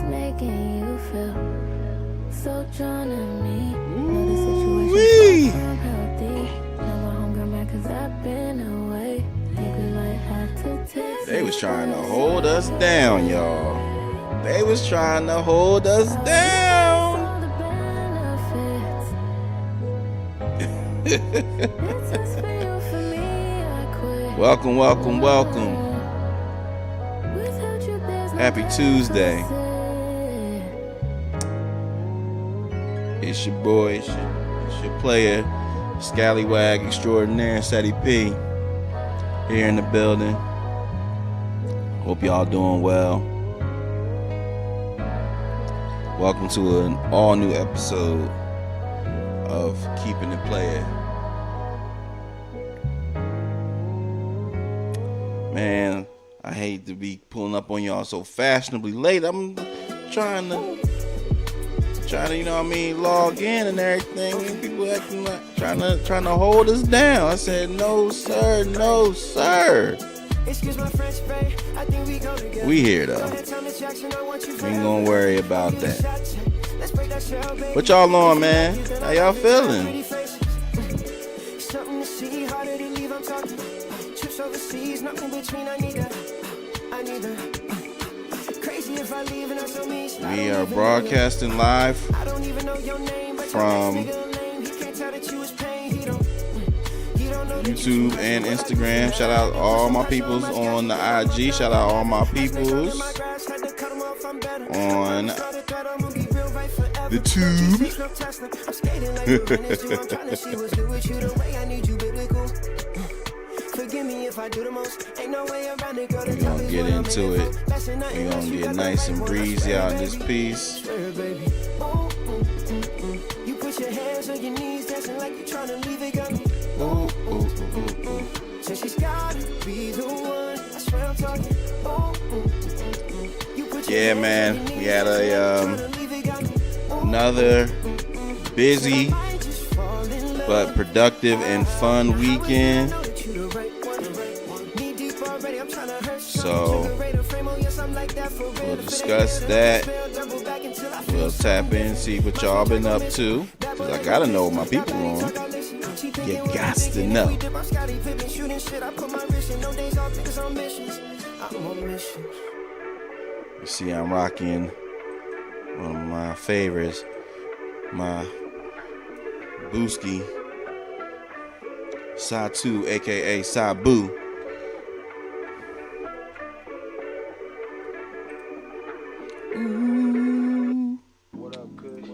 making you feel so drawn to me. Know the situation's far from healthy. Now my hunger mad 'cause I've been away. Think we might have to take. They was trying to hold us down, y'all. They was trying to hold us down. All the benefits. It's just for you, for me, I quit. Welcome, welcome, welcome. Without you, there's no Happy Tuesday. opposite. It's your boy, it's your player, Scallywag Extraordinaire, Ceddy P, here in the building. Hope y'all doing well. Welcome to an all new episode of Keepin It Playa. Man, I hate to be pulling up on y'all so fashionably late. I'm trying to, you know what I mean, log in and everything. People acting like trying to hold us down. I said, no sir, no sir. We here though. We ain't gonna worry about that. What y'all on, man? How y'all feeling? We are broadcasting live from YouTube and Instagram. Shout out all my peoples on the IG. Shout out all my peoples on the tube. We're gonna get into it. We're gonna get nice and breezy out this piece. You put your hands on your knees, dancing like you're trying to leave it. So she's gotta be the one. I swear I'm talking. Yeah, man. We had another busy but productive and fun weekend. So we'll discuss that. We'll tap in, see what y'all been up to. Cause I gotta know what my people on. You got to know. You see, I'm rocking one of my favorites, my Booski Satu, aka Sabu. Ooh. What up, Kush?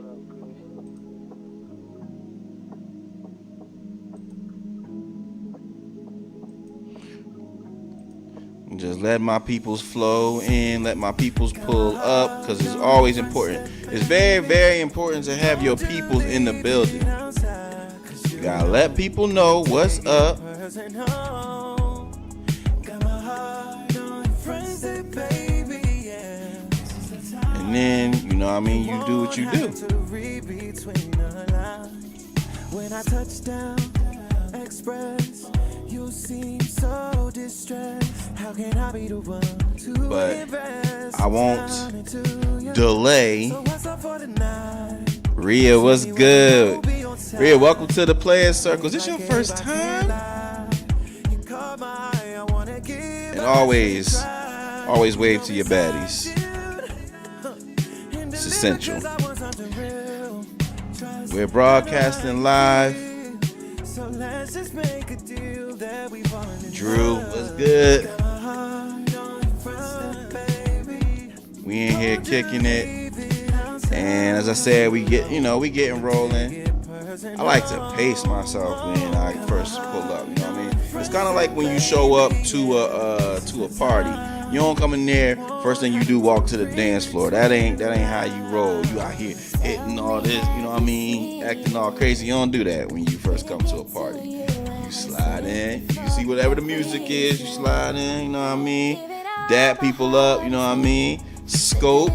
Just let my peoples flow in, let my peoples pull up, because it's always important. It's very, very important to have your peoples in the building. You gotta let people know what's up. And then, you know what I mean, you do what you do. When I touch down, express, you seem so distressed. How can I be the one to invest? I won't delay. Rhea, what's good? Rhea, welcome to the Playas Circle. Is this your first time? And always wave to your baddies. It's essential. We're broadcasting live. Drew, what's good? We in here kicking it. And as I said, we getting rolling. I like to pace myself when I first pull up, you know what I mean? It's kind of like when you show up to a party. You don't come in there, first thing you do, walk to the dance floor. That ain't how you roll. You out here hitting all this, you know what I mean? Acting all crazy. You don't do that when you first come to a party. You slide in, you see whatever the music is, you slide in, you know what I mean? Dap people up, you know what I mean? Scope,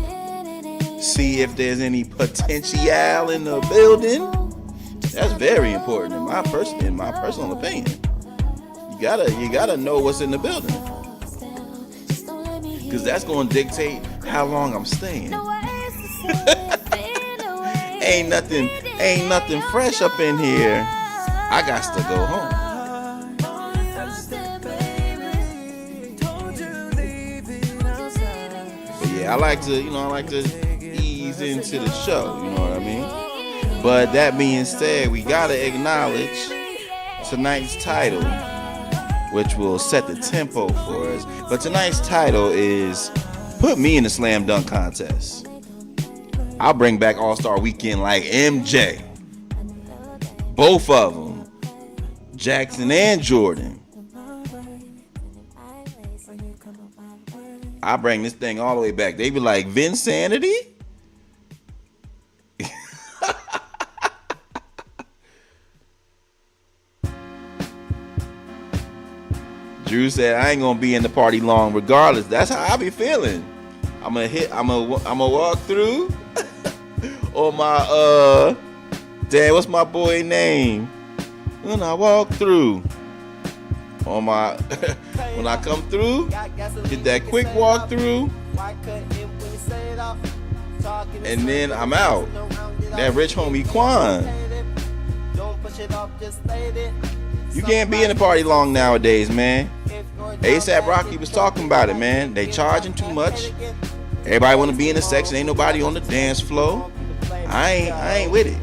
see if there's any potential in the building. That's very important in my personal opinion. You gotta know what's in the building, because that's gonna dictate how long I'm staying. Ain't nothing fresh up in here. I got to go home. But yeah, I like to ease into the show, you know what I mean? But that being said, we gotta acknowledge tonight's title, which will set the tempo for us. But tonight's title is Put Me in the Slam Dunk Contest. I'll bring back All-Star Weekend like MJ. Both of them. Jackson and Jordan. I bring this thing all the way back. They be like, Vinsanity? Drew said, I ain't gonna be in the party long regardless. That's how I be feeling. I'm gonna walk through on my damn, what's my boy name? When I walk through on my when I come through, get that quick walk through, and then I'm out. That rich homie Quan. You can't be in the party long nowadays, man. ASAP Rocky was talking about it, man. They charging too much. Everybody want to be in the section. Ain't nobody on the dance floor. I ain't with it.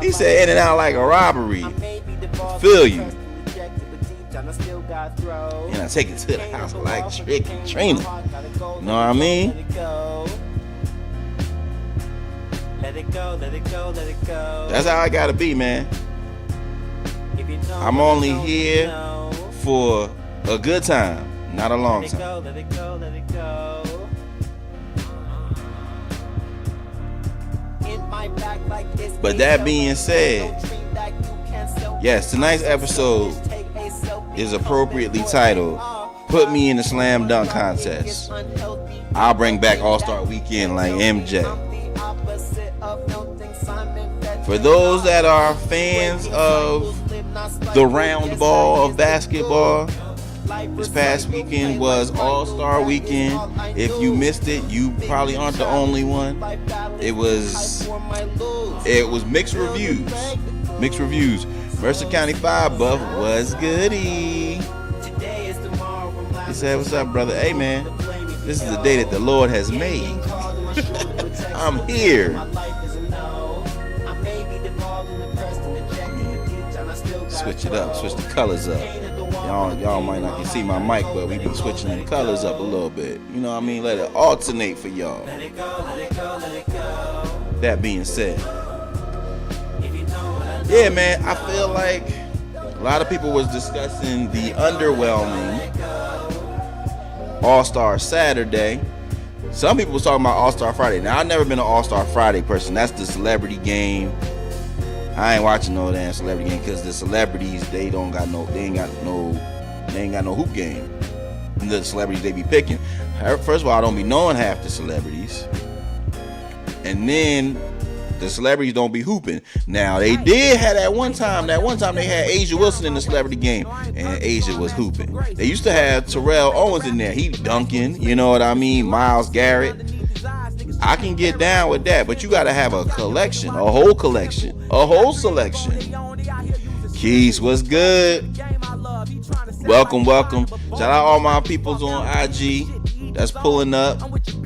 He said in and out like a robbery. Feel you. And I take it to the house like Trick and Trina. You know what I mean? Let it go, let it go, let it go. That's how I gotta be, man. I'm only here for a good time, not a long time. Let it go, let it go. But that being said, yes, tonight's episode is appropriately titled Put Me in the Slam Dunk Contest. I'll bring back All-Star Weekend like MJ. For those that are fans of the round ball of basketball, this past weekend was All-Star Weekend. If you missed it, you probably aren't the only one. It was mixed reviews. Mixed reviews. Mercer County 5 Buff was goody. He said, what's up, brother? Hey, man, this is the day that the Lord has made. I'm here. Switch it up, switch the colors up. Y'all might not can see my mic, but we be switching the colors up a little bit. You know what I mean? Let it alternate for y'all. Let it go, let it go, let it go. That being said, yeah, man, I feel like a lot of people was discussing the underwhelming All-Star Saturday. Some people was talking about All-Star Friday. Now, I've never been an All-Star Friday person. That's the celebrity game. I ain't watching no damn celebrity game because the celebrities they ain't got no hoop game. And the celebrities they be picking. First of all, I don't be knowing half the celebrities, and then the celebrities don't be hooping. Now they did have that one time they had Asia Wilson in the celebrity game, and Asia was hooping. They used to have Terrell Owens in there. He dunking, you know what I mean? Myles Garrett. I can get down with that, but you gotta have a collection, a whole selection. Keys, what's good? Welcome. Shout out all my peoples on IG that's pulling up.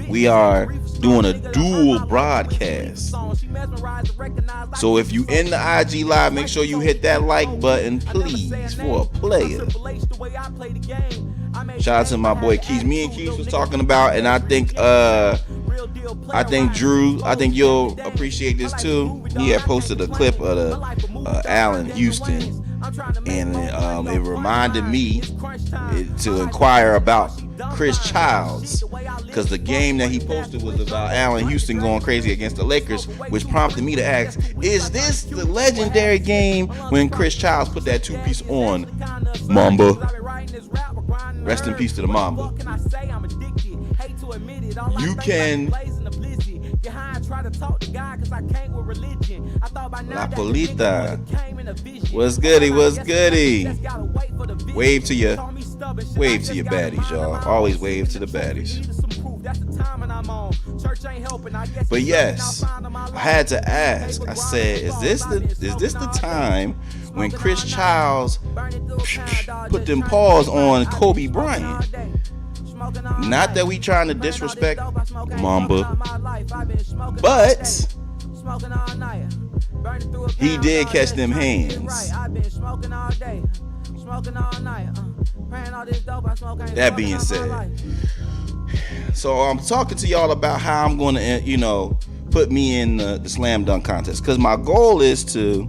We are doing a dual broadcast. So if you in the IG live, make sure you hit that like button, please, for a player. Shout out to my boy Keys. Me and Keys was talking about, and I think Drew, I think you'll appreciate this too. He had posted a clip of the Allen Houston, and it reminded me to inquire about Chris Childs, because the game that he posted was about Allen Houston going crazy against the Lakers, which prompted me to ask, is this the legendary game when Chris Childs put that two-piece on Mamba? Rest in peace to the Mamba. You can La Polita. What's goody? Wave to you. Wave to your baddies, y'all. Always wave to the baddies. But yes, I had to ask. I said, is this the time when Chris Childs put them paws on Kobe Bryant? Not that we trying to disrespect Mamba, but he did catch them hands. That being said, so I'm talking to y'all about how I'm going to, put me in the slam dunk contest, because my goal is to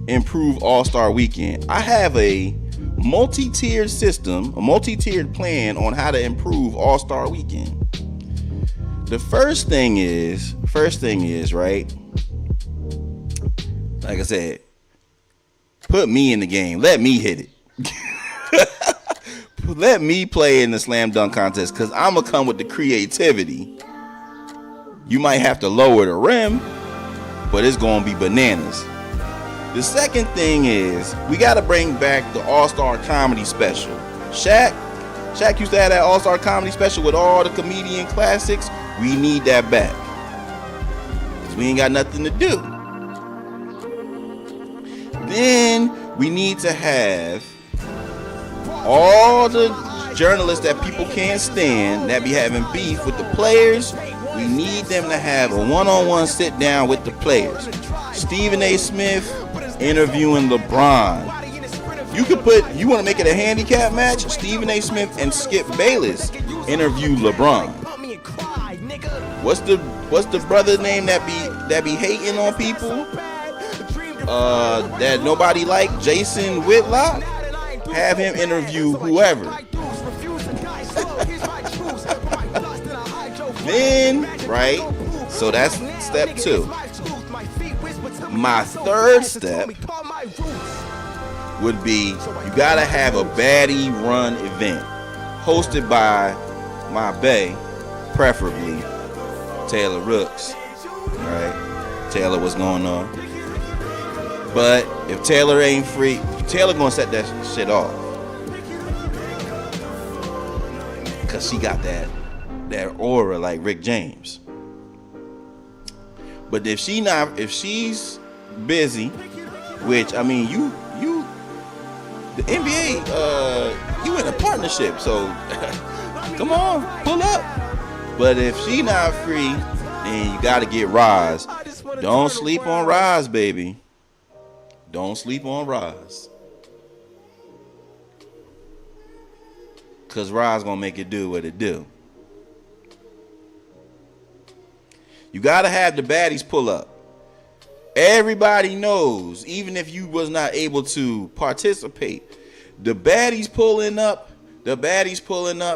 improve All-Star Weekend. I have a multi-tiered system, a multi-tiered plan on how to improve All-Star Weekend. The first thing is, right? Like I said, put me in the game. Let me hit it. Let me play in the slam dunk contest, because I'm going to come with the creativity. You might have to lower the rim, but it's going to be bananas. The second thing is, we got to bring back the All-Star Comedy Special. Shaq used to have that All-Star Comedy Special with all the comedian classics. We need that back, because we ain't got nothing to do. Then we need to have all the journalists that people can't stand, that be having beef with the players. We need them to have a one-on-one sit down with the players. Stephen A. Smith interviewing LeBron. You want to make it a handicap match? Stephen A. Smith and Skip Bayless interview LeBron. What's the brother name that be hating on people? That nobody like, Jason Whitlock? Have him interview whoever. Then, right? So that's step 2. My third step would be, you gotta have a baddie run event hosted by my bae, preferably Taylor Rooks. Right? Taylor, what's going on? But if Taylor ain't free, Taylor gonna set that shit off, cause she got that aura like Rick James. But if she's busy, which I mean, the NBA, you in a partnership, so come on, pull up. But if she not free, then you gotta get Roz. Don't sleep on Roz, baby. Don't sleep on Roz. Cause Roz gonna make it do what it do. You gotta have the baddies pull up. Everybody knows, even if you was not able to participate, the baddies pulling up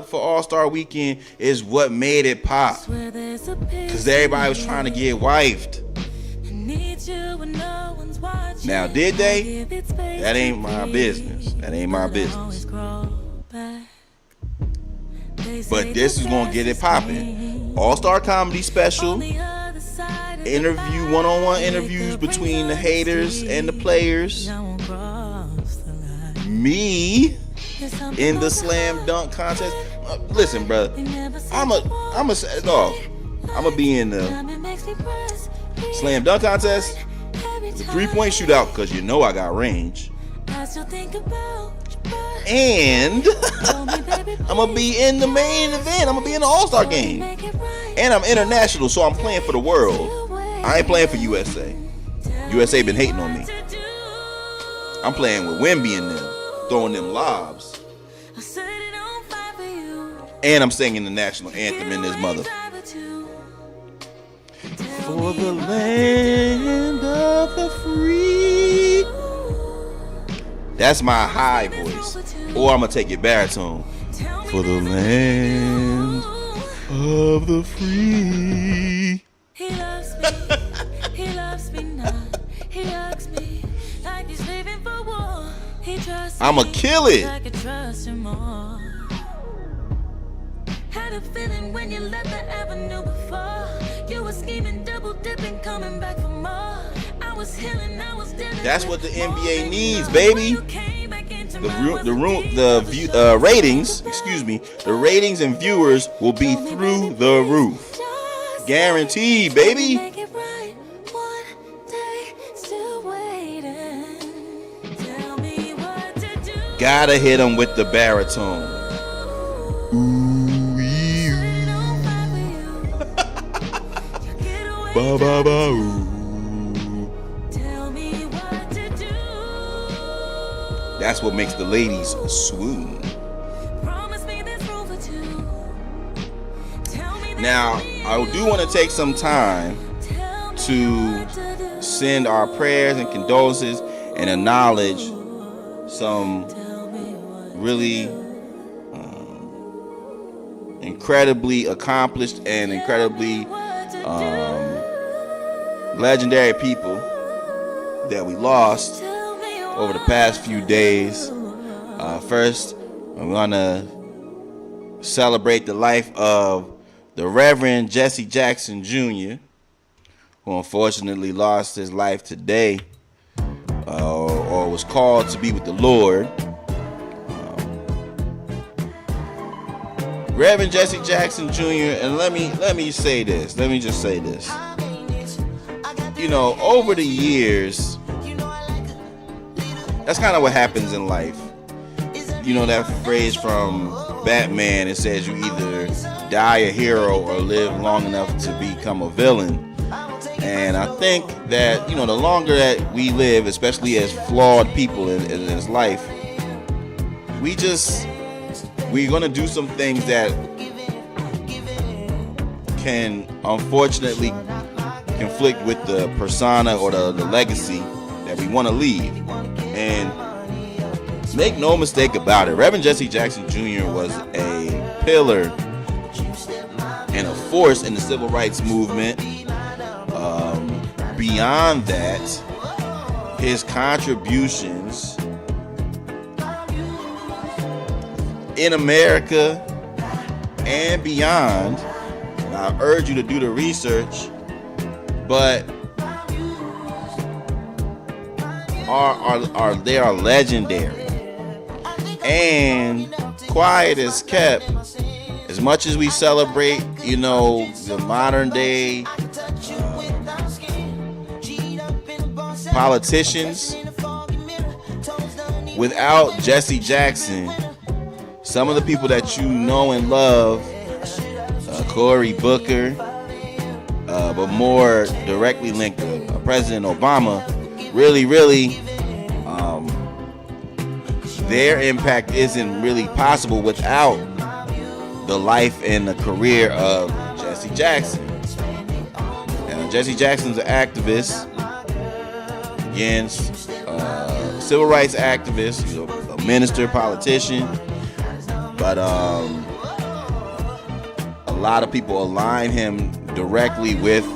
for All-Star Weekend is what made it pop. Cause everybody was trying to get wifed. Now, did they? That ain't my business. But this is gonna get it popping. All-Star Comedy Special. Interview, one-on-one interviews between the haters and the players. Me in the slam dunk contest. Listen, brother, I'ma set it off. I'ma be in the slam dunk contest, the 3-point shootout, because you know I got range. And I'm gonna be in the main event. I'm gonna be in the All-Star game. And I'm international, so I'm playing for the world. I ain't playing for USA. USA been hating on me. I'm playing with Wemby and them, throwing them lobs. And I'm singing the national anthem in this mother. For the land of the free. That's my high voice. Or I'm going to take it baritone. For the land of the free. He loves me. He loves me not. He hugs me like he's leaving for war. He trusts me. I'ma kill it. I could trust him more. Had a feeling when you left the avenue before. You were scheming, double dipping, coming back for more. I was healing, I was dealing. That's what the NBA needs, baby. ratings, excuse me, the ratings and viewers will be through the roof. Guaranteed, baby. Gotta hit him with the baritone. Ooh, ba ba ba ooh. That's what makes the ladies swoon. Now, I do want to take some time to send our prayers and condolences and acknowledge some really incredibly accomplished and incredibly legendary people that we lost over the past few days. First, I'm gonna celebrate the life of the Reverend Jesse Jackson Jr., who unfortunately lost his life today, or was called to be with the Lord. Reverend Jesse Jackson Jr., and let me say this. Let me just say this. You know, over the years, that's kind of what happens in life. You know that phrase from Batman, it says you either die a hero or live long enough to become a villain. And I think that, you know, the longer that we live, especially as flawed people in this life, we're going to do some things that can unfortunately conflict with the persona or the legacy that we want to leave. And make no mistake about it, Reverend Jesse Jackson Jr. was a pillar and a force in the civil rights movement. Beyond that, his contributions in America and beyond, and I urge you to do the research, but they are legendary. And quiet is kept. As much as we celebrate, you know, the modern day politicians, without Jesse Jackson, some of the people that you know and love, Cory Booker, but more directly linked to President Obama, really, their impact isn't really possible without the life and the career of Jesse Jackson. Now, Jesse Jackson's an activist, again, civil rights activist, he's a minister, politician, but a lot of people align him directly with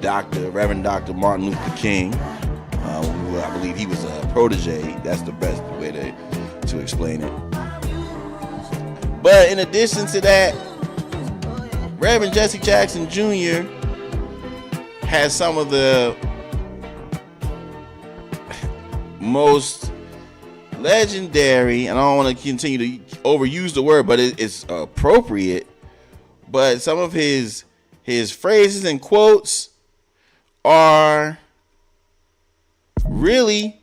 Reverend Dr. Martin Luther King, who I believe he was a protege. That's the best way to explain it. But in addition to that, Reverend Jesse Jackson Jr. has some of the most legendary, and I don't want to continue to overuse the word, but it's appropriate, but some of his phrases and quotes are really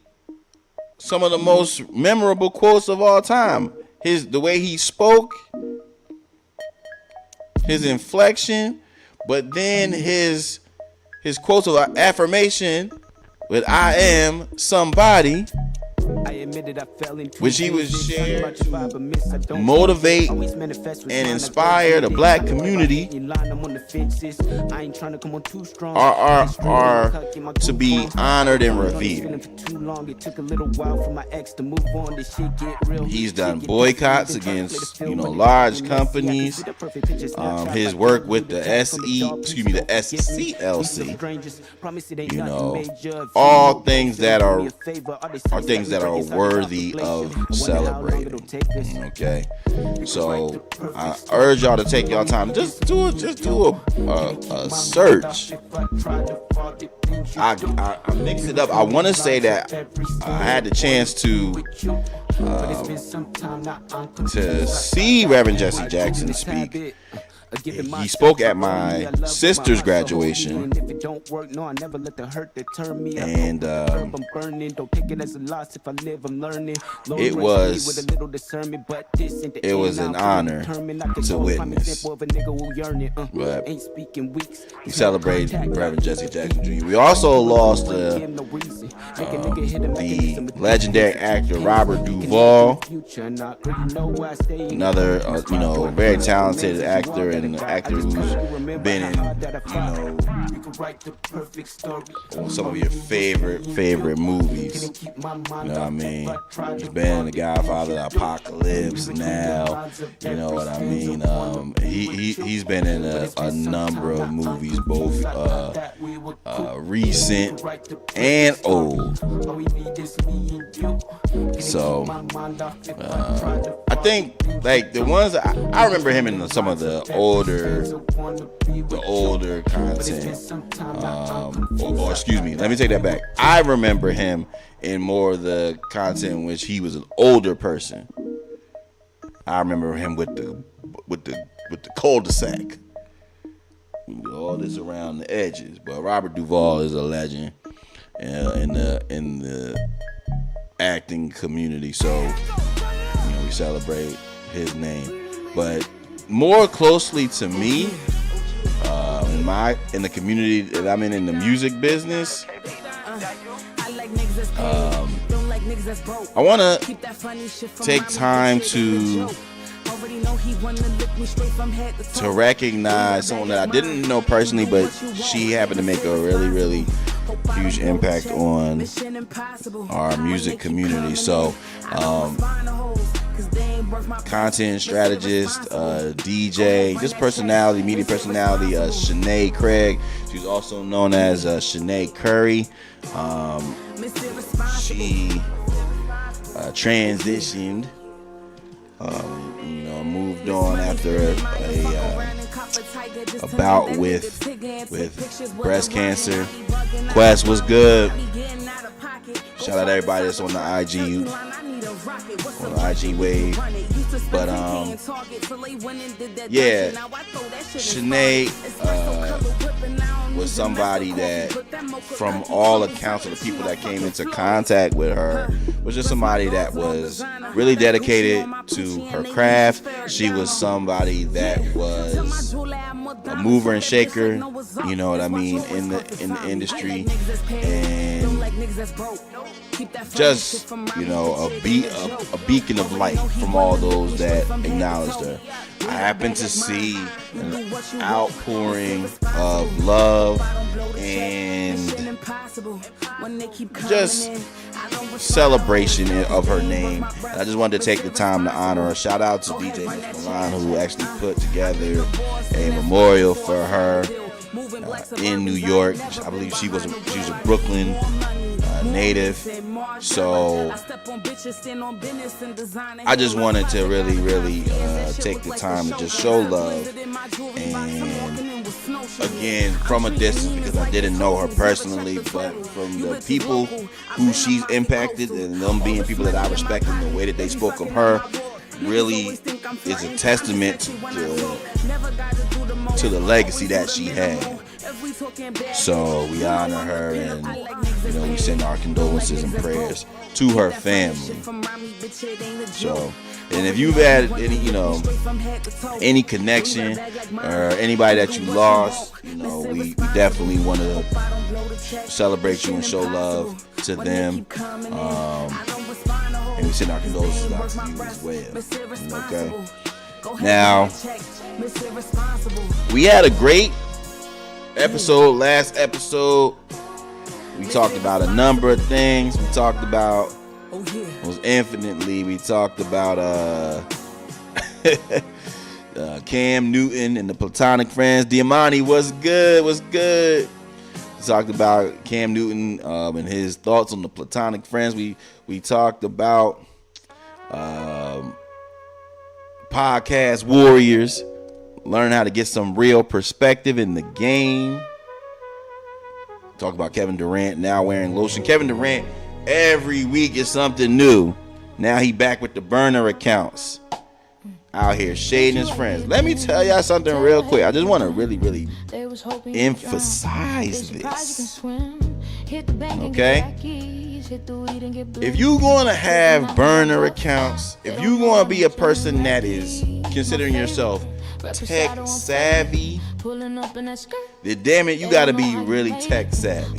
some of the most memorable quotes of all time. The way he spoke, his inflection, but then his quotes of affirmation with "I am somebody," which he was shared to motivate and inspire the black community, are to be honored and revered. He's done boycotts against, large companies. His work with the SCLC, all things that are worth worthy of celebrating. Okay, so I urge y'all to take y'all time. Just do a search. I mixed it up. I want to say that I had the chance to see Reverend Jesse Jackson speak. He spoke at my sister's graduation, and it was an honor to witness. But we celebrated Reverend Jesse Jackson Jr. We also lost the legendary actor Robert Duvall, another very talented actor, and an actor who's been in some of your favorite movies. You know what I mean? He's been in The Godfather, The Apocalypse now. You know what I mean? He's been in a number of movies, both recent and old. So I think like the ones I remember him in some of the older content. Or excuse me, let me take that back. I remember him in more of the content in which he was an older person. I remember him with the cul-de-sac. All this around the edges. But Robert Duvall is a legend in the acting community. So we celebrate his name. But more closely to me, in the community that I'm in the music business, I want to take time to recognize someone that I didn't know personally, but she happened to make a really, really huge impact on our music community. So, content strategist, DJ, just personality, media personality, Shanae Craig. She's also known as Shanae Curry. She transitioned, moved on after a bout with breast cancer. Quest was good. Shout out to everybody that's on the IG wave. But Shanae was somebody that, from all accounts of the people that came into contact with her, was just somebody that was really dedicated to her craft. She was somebody that was a mover and shaker, you know what I mean, in the industry, and just a beacon of light from all those that acknowledged her. I happened to see an outpouring of love and just celebration of her name. And I just wanted to take the time to honor her. Shout out to DJ Milan, who actually put together a memorial for her in New York. I believe she was a Brooklyn native. So I just wanted to really, really take the time to just show love, and again, from a distance, because I didn't know her personally, but from the people who she's impacted, and them being people that I respect and the way that they spoke of her, really is a testament to the legacy that she had. So we honor her, and we send our condolences and prayers to her family. So, and if you've had any connection or anybody that you lost, we definitely want to celebrate you and show love to them. And we send our condolences out to you as well. Okay. Now, we had a great last episode. We talked about a number of things. We talked about we talked about Cam Newton and the Platonic Friends. Diamante was good. talked about Cam Newton and his thoughts on the platonic friends. We talked about podcast warriors, learn how to get some real perspective in the game. Talk about Kevin Durant now wearing lotion. Kevin Durant every week is something new. Now he back with the burner accounts. Out here shading his friends. Let me tell y'all something real quick. I just want to really emphasize this. Okay? If you're going to have burner accounts, if you're going to be a person that is considering yourself tech savvy, then damn it, you got to be really tech savvy.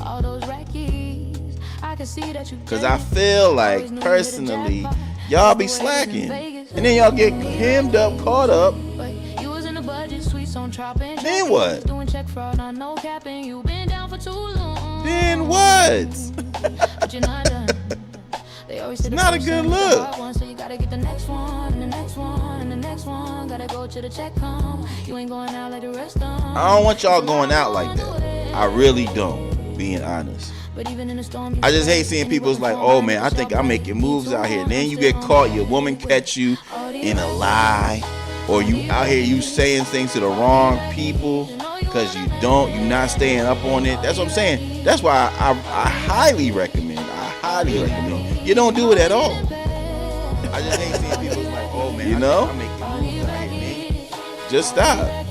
Because I feel like, personally, y'all be slacking. And then y'all get hemmed up, caught up. Then what? Then what? It's not a good look. I don't want y'all going out like that. I really don't, being honest. I just hate seeing people's like, oh man, I think I'm making moves out here. And then you get caught, your woman catch you in a lie, or you out here you saying things to the wrong people because you're not staying up on it. That's what I'm saying. That's why I highly recommend you don't do it at all. I just hate seeing people's like, oh man, I'm making moves out here, man. Just stop.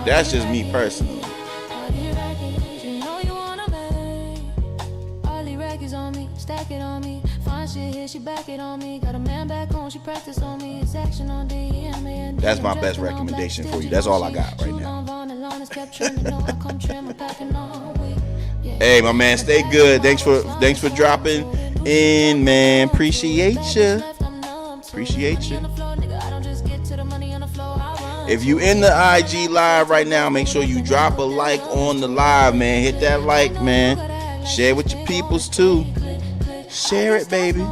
That's just me personally. That's my best recommendation for you. That's all I got right now. Hey, my man, stay good. Thanks for dropping in, man. Appreciate you. If you in the IG live right now, make sure you drop a like on the live, man. Hit that like, man. Share it with your peoples too. Share it, baby.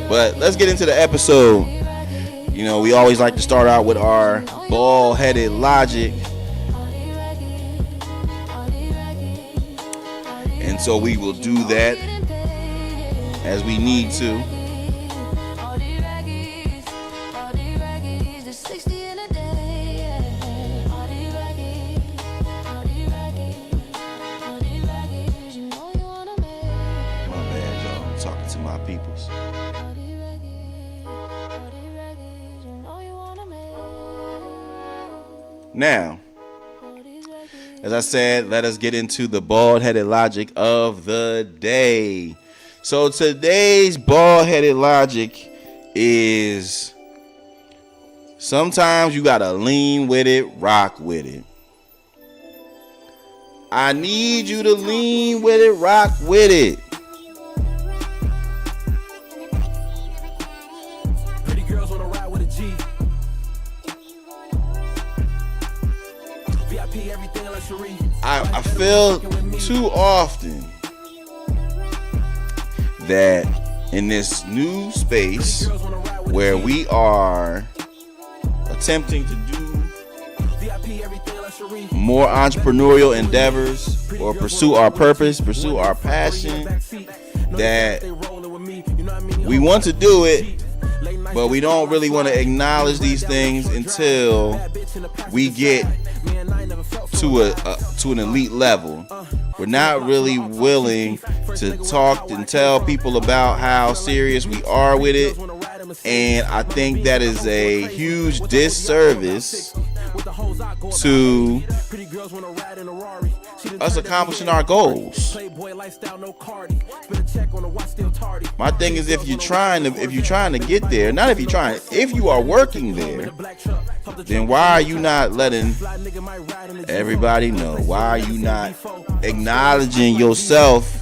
But let's get into the episode. You know, we always like to start out with our bald-headed logic. And so we will do that as we need to. My bad, y'all. I'm talking to my peoples. Now, as I said, let us get into the bald-headed logic of the day. So today's bald-headed logic is sometimes you gotta lean with it, rock with it. I need you to lean with it, rock with it. Pretty girls wanna ride with a G. I feel too often that in this new space where we are attempting to do more entrepreneurial endeavors or pursue our purpose, pursue our passion, that we want to do it, but we don't really want to acknowledge these things until we get to an elite level. We're not really willing to talk and tell people about how serious we are with it, and I think that is a huge disservice to us accomplishing our goals. My thing is, if you're trying to get there, not if you are working there, then why are you not letting everybody know? Why are you not acknowledging yourself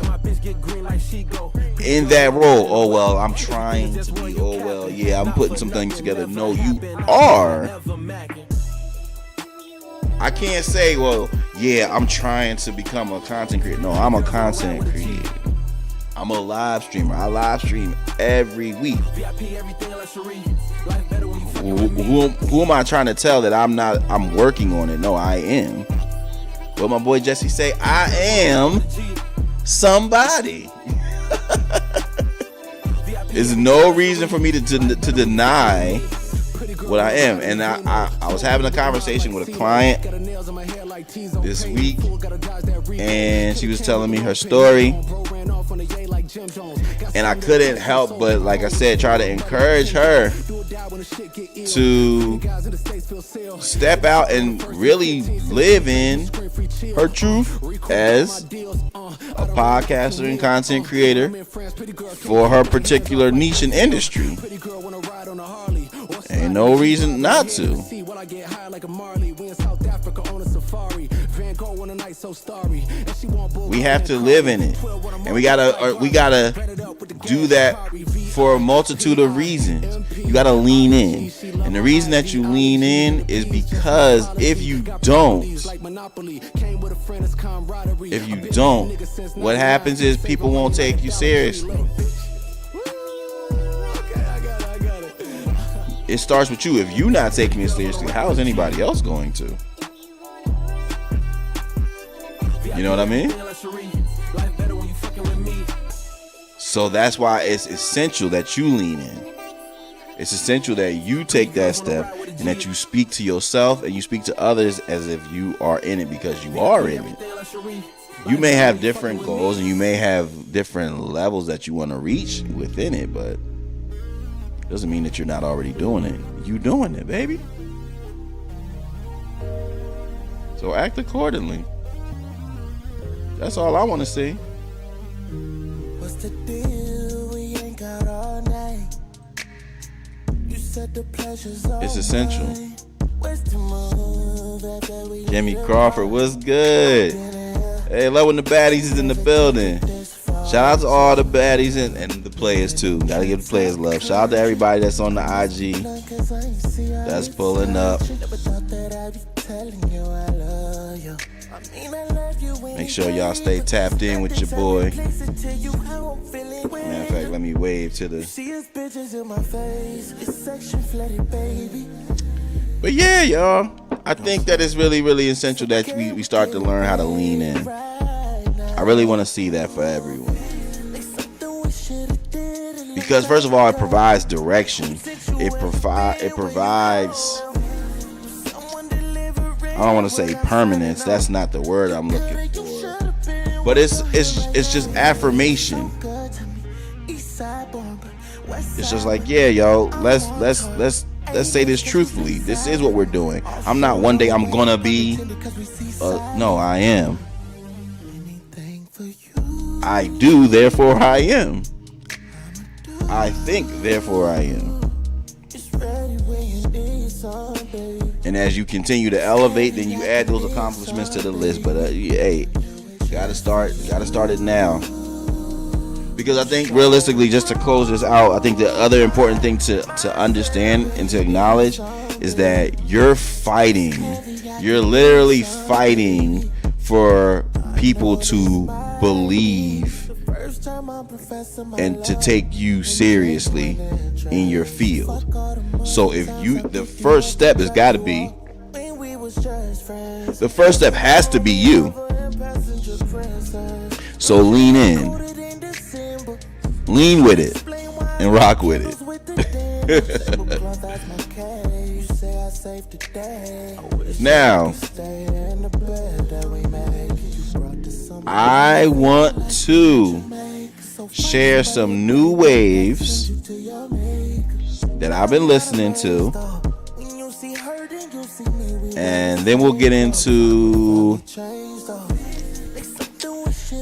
in that role? Oh, well, I'm trying to be, oh, well, yeah, I'm putting some things together. No, you are. I can't say, well, yeah, I'm trying to become a content creator. No, I'm a content creator. I'm a live streamer. I live stream every week. Who am I trying to tell that I'm working on it? No, I am. What my boy Jesse say, I am somebody. There's no reason for me to deny what I am. And I was having a conversation with a client this week, and she was telling me her story, and I couldn't help but, like I said, try to encourage her to step out and really live in her truth as a podcaster and content creator for her particular niche and industry. Ain't no reason not to. We have to live in it, and we gotta do that for a multitude of reasons. You gotta lean in, and the reason that you lean in is because if you don't, what happens is people won't take you seriously. It starts with you. If you're not taking it seriously, how is anybody else going to? You know what I mean? So that's why it's essential that you lean in. It's essential that you take that step and that you speak to yourself and you speak to others as if you are in it, because you are in it. You may have different goals and you may have different levels that you want to reach within it, but doesn't mean that you're not already doing it. You doing it, baby. So act accordingly. That's all I want to see. What's the deal? We ain't got all night. You said the pleasure's all It's essential. Where's the move that we Jimmy Crawford, what's good? Hey, love when the baddies is in the building. Shout out to all the baddies and the players too. Gotta give the players love. Shout out to everybody that's on the IG that's pulling up. Make sure y'all stay tapped in with your boy. Matter of fact, let me wave to the. But yeah, y'all, I think that it's really, really essential that we start to learn how to lean in. I really want to see that for everyone. Because first of all, it provides direction. It provides, I don't want to say permanence. That's not the word I'm looking for. But it's just affirmation. It's just like, yeah, yo, let's say this truthfully. This is what we're doing. I'm not one day I'm gonna be. No, I am. I do, therefore I am. I think, therefore I am. And as you continue to elevate, then you add those accomplishments to the list. But hey, gotta start it now. Because I think realistically, just to close this out, I think the other important thing to understand and to acknowledge is that you're literally fighting for people to believe and to take you seriously in your field. So the first step has got to be, the first step has to be you. So lean in, lean with it, and rock with it. Now, I want to share some new waves that I've been listening to, and then we'll get into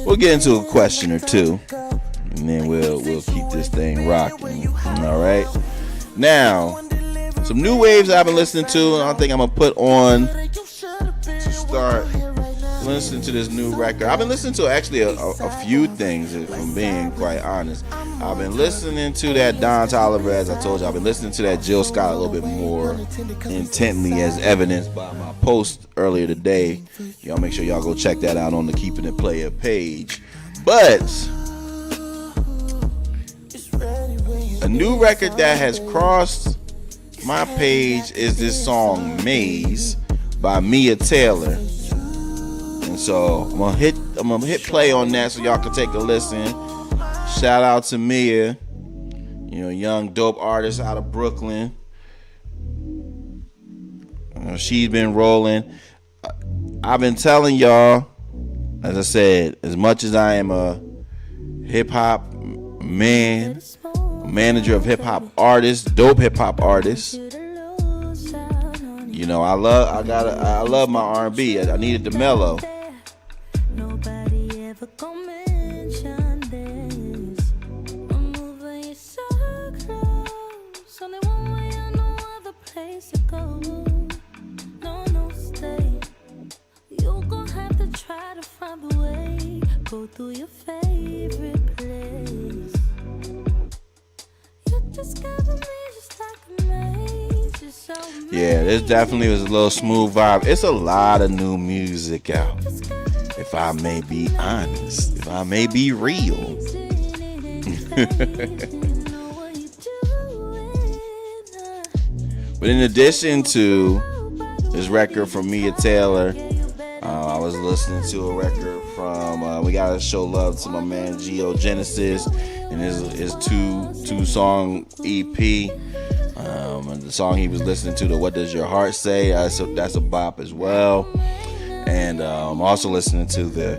a question or two, and then we'll keep this thing rocking. All right. Now, some new waves I've been listening to, and I think I'm gonna put on to start listening to this new record. I've been listening to actually a few things, if I'm being quite honest. I've been listening to that Don Toliver, as I told you. I've been listening to that Jill Scott a little bit more intently, as evidenced by my post earlier today. Y'all make sure y'all go check that out on the Keepin It Playa page. But a new record that has crossed my page is this song Maze by Mia Taylor. And so I'm gonna hit play on that so y'all can take a listen. Shout out to Mia, young dope artist out of Brooklyn. She's been rolling. I've been telling y'all, as I said, as much as I am a hip hop man, manager of hip hop artists, dope hip hop artists. I love my R&B. I needed the mellow. Nobody ever gonna mention this. I'm moving you so close. Only one way, no other place to go. No stay. You gon' have to try to find the way. Go through your favorite place. You discover me just like a maze. You're so Yeah, this definitely was a little smooth vibe. It's a lot of new music out. If I may be honest, if I may be real. But in addition to this record from Mia Taylor, I was listening to a record from, we gotta show love to my man Geo Genesis and his two song EP. The song he was listening to, the What Does Your Heart Say? That's a bop as well. And I'm also listening to the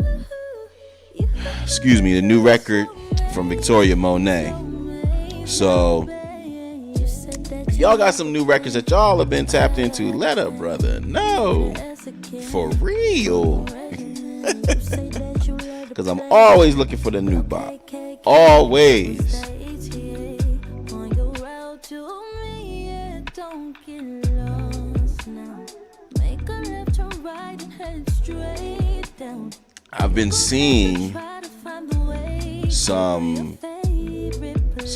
new record from Victoria Monet. So if y'all got some new records that y'all have been tapped into, let a brother know. For real. Because I'm always looking for the new bop. Always. I've been seeing some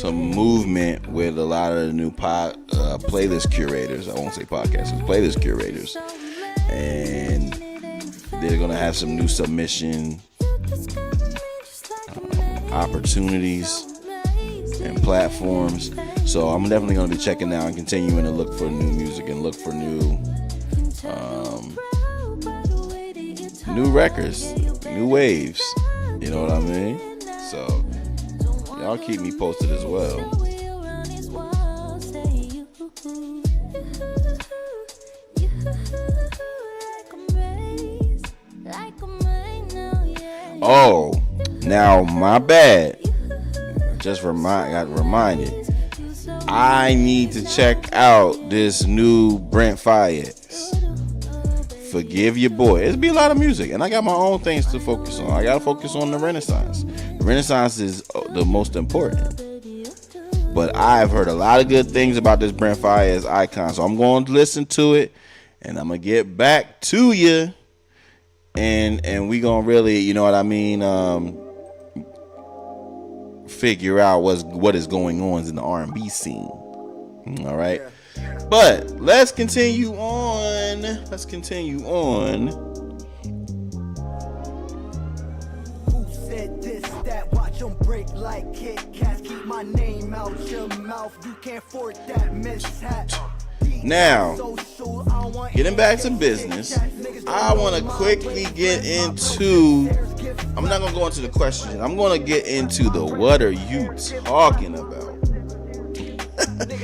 movement with a lot of the new playlist curators. I won't say podcasters, playlist curators, and they're gonna have some new submission opportunities and platforms. So I'm definitely gonna be checking out and continuing to look for new music and look for new records, new waves, you know what I mean? So y'all keep me posted as well. Oh, now my bad. Got reminded. I need to check out this new Brent Faiyaz. Forgive Your Boy. It'll be a lot of music, and I got my own things to focus on. I gotta focus on the Renaissance. The Renaissance is the most important. But I've heard a lot of good things about this Brent Faiyaz icon, so I'm going to listen to it, and I'm gonna get back to you, and we gonna really, you know what I mean, figure out what is going on in the R&B scene. All right. Yeah. But let's continue on. Who said this, that, watch them break like Kit Kats. Keep my name out your mouth. You can't afford that mishap. Now, getting back to business, I want to quickly get into, I'm not going to go into the question. I'm going to get into the what are you talking about?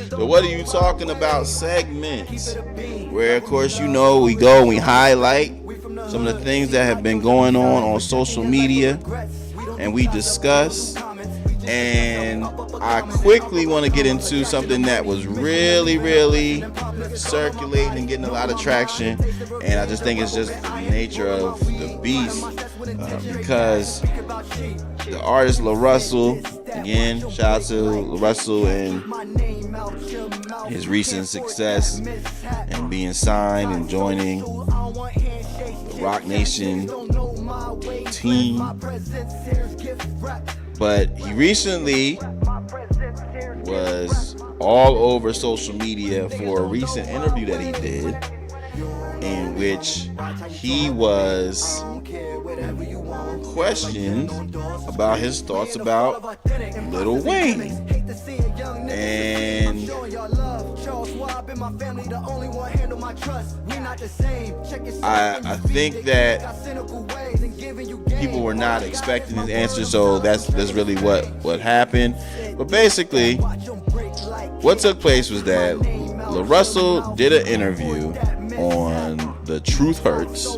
The what are you talking about segments, where of course we go and we highlight some of the things that have been going on social media, and we discuss. And I quickly want to get into something that was really circulating and getting a lot of traction, and I just think it's just the nature of the beast, because the artist La Russell, again, shout out to La Russell and his recent success and being signed and joining the Roc Nation team. But he recently was all over social media for a recent interview that he did, in which he was questioned about his thoughts about Lil Wayne. And I think that people were not expecting his answer, so that's really what happened. But basically, what took place was that Lil Russell did an interview on The Truth Hurts,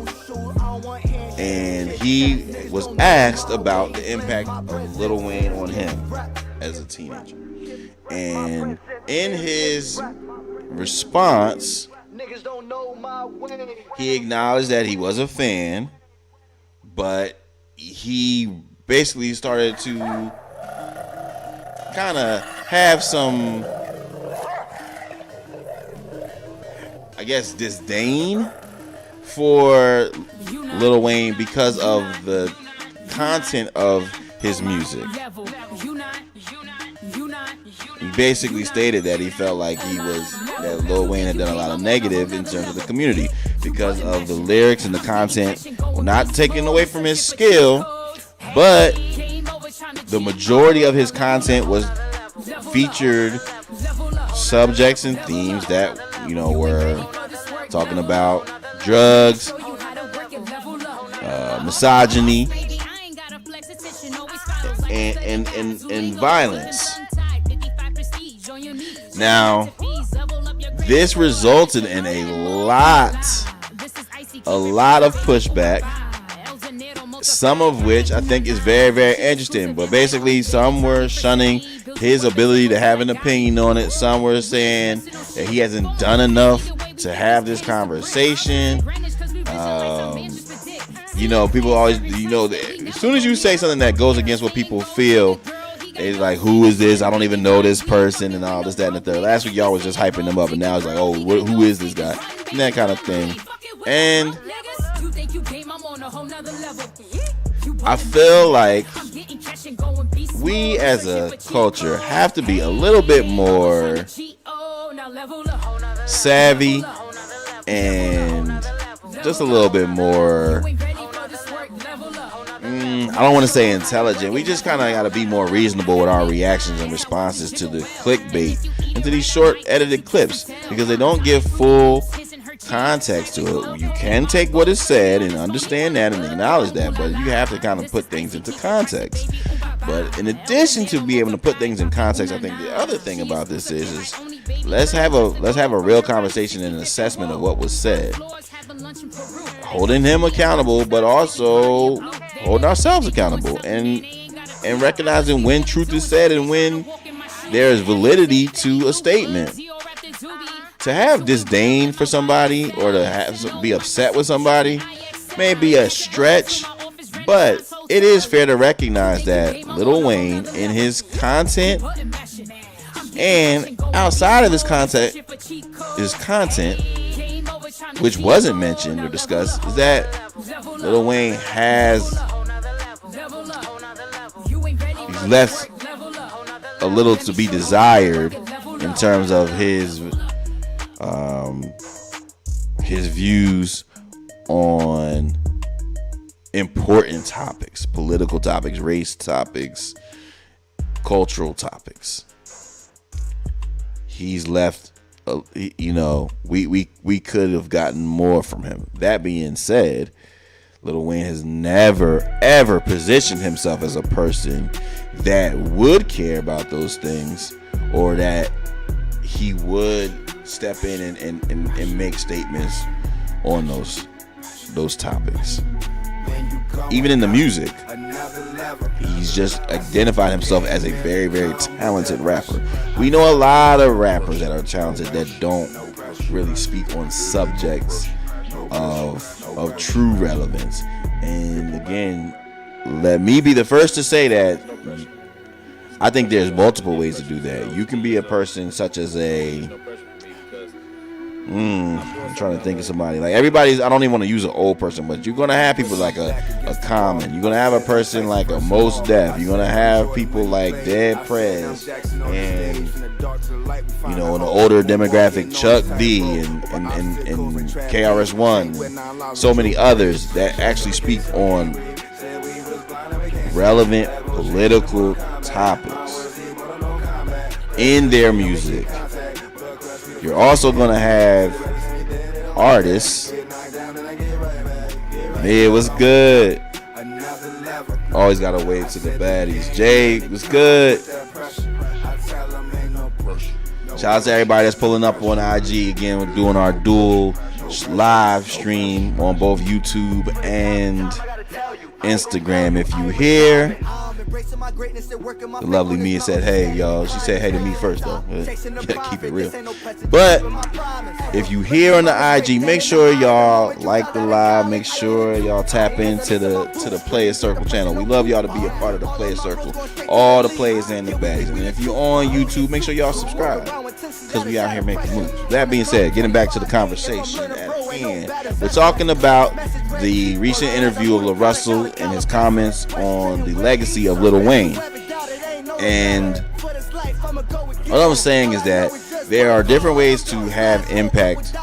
and he was asked about the impact of Lil Wayne on him as a teenager. And in his response, he acknowledged that he was a fan, but he basically started to kind of have some, I guess, disdain for Lil Wayne because of the content of his music. He basically stated that he felt like that Lil Wayne had done a lot of negative in terms of the community because of the lyrics and the content. Well, not taking away from his skill, but the majority of his content was featured subjects and themes that, were talking about drugs, misogyny, and violence. Now, this resulted in a lot of pushback, some of which I think is very, very interesting. But basically, some were shunning his ability to have an opinion on it. Some were saying that he hasn't done enough to have this conversation. People always, as soon as you say something that goes against what people feel, it's like, who is this? I don't even know this person, and all this, that, and the third. Last week, y'all was just hyping them up, and now it's like, oh, who is this guy? And that kind of thing. And I feel like we as a culture have to be a little bit more savvy and just a little bit more, I don't want to say intelligent. We just kind of got to be more reasonable with our reactions and responses to the clickbait and to these short edited clips, because they don't give full context to it. You can take what is said and understand that and acknowledge that, but you have to kind of put things into context. But in addition to be able to put things in context, I think the other thing about this is let's have a real conversation and an assessment of what was said, holding him accountable, but also holding ourselves accountable, and recognizing when truth is said and when there is validity to a statement. To have disdain for somebody or to be upset with somebody may be a stretch, but it is fair to recognize that Lil Wayne, in his content and outside of his content, which wasn't mentioned or discussed, is that Lil Wayne he's left a little to be desired in terms of his views on important topics, political topics, race topics, cultural topics. He's left, we could have gotten more from him. That being said, Lil Wayne has never, ever positioned himself as a person that would care about those things, or that he would step in and make statements on those topics. Even in the music, he's just identified himself as a very, very talented rapper. We know a lot of rappers that are talented that don't really speak on subjects of true relevance. And again, let me be the first to say that I think there's multiple ways to do that. You can be a person such as I'm trying to think of somebody. Like everybody's, I don't even want to use an old person, but you're gonna have people like a Common. You're gonna have a person like a Mos Def. You're gonna have people like Dead Prez, and you know, an older demographic, Chuck D and KRS-One. So many others that actually speak on relevant political topics in their music. You're also gonna have artists. Hey, what's good? Always gotta wave to the baddies. Jay, what's good? Shout out to everybody that's pulling up on IG. Again, we're doing our dual live stream on both YouTube and Instagram. If you hear, the lovely Mia said, hey, y'all. She said, hey to me first, though. Gotta keep it real. But if you hear on the IG, make sure y'all like the live. Make sure y'all tap into the Playas Circle channel. We love y'all to be a part of the Playas Circle. All the players and the baddies. And if you're on YouTube, make sure y'all subscribe, because we out here making moves. That being said, getting back to the conversation at hand, we're talking about the recent interview of LaRussell and his comments on the legacy of Lil Wayne. And what I'm saying is that there are different ways to have impact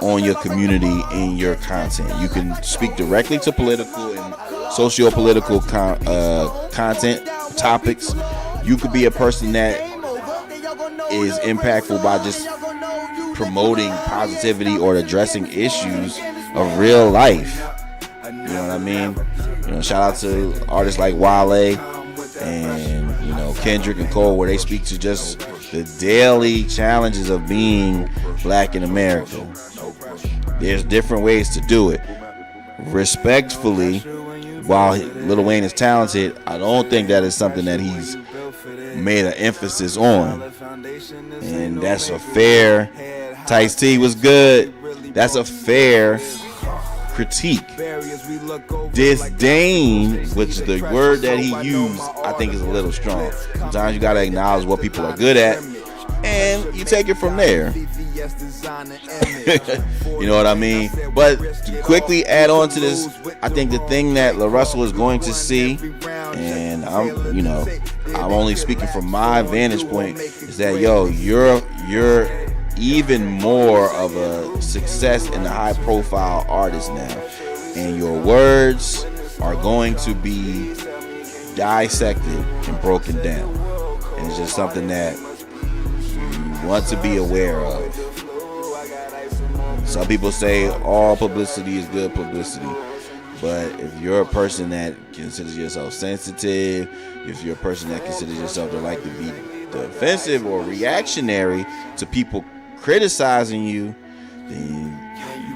on your community in your content. You can speak directly to political and socio-political content topics. You could be a person that is impactful by just promoting positivity or addressing issues of real life. You know what I mean? You know, shout out to artists like Wale and, you know, Kendrick and Cole, where they speak to just the daily challenges of being black in America. There's different ways to do it. Respectfully, while Lil Wayne is talented, I don't think that is something that he's made an emphasis on. And that's a fair, Tice T was good. That's a fair critique. Disdain, which the word that he used, I think is a little strong. Sometimes you gotta acknowledge what people are good at, and you take it from there. You know what I mean? But to quickly add on to this, I think the thing that LaRussell is going to see, and I'm only speaking from my vantage point, is that you're even more of a success and a high profile artist now, and your words are going to be dissected and broken down, and it's just something that you want to be aware of. Some people say all publicity is good publicity, but if you're a person that considers yourself sensitive, if you're a person that considers yourself to like to be defensive or reactionary to people criticizing you, then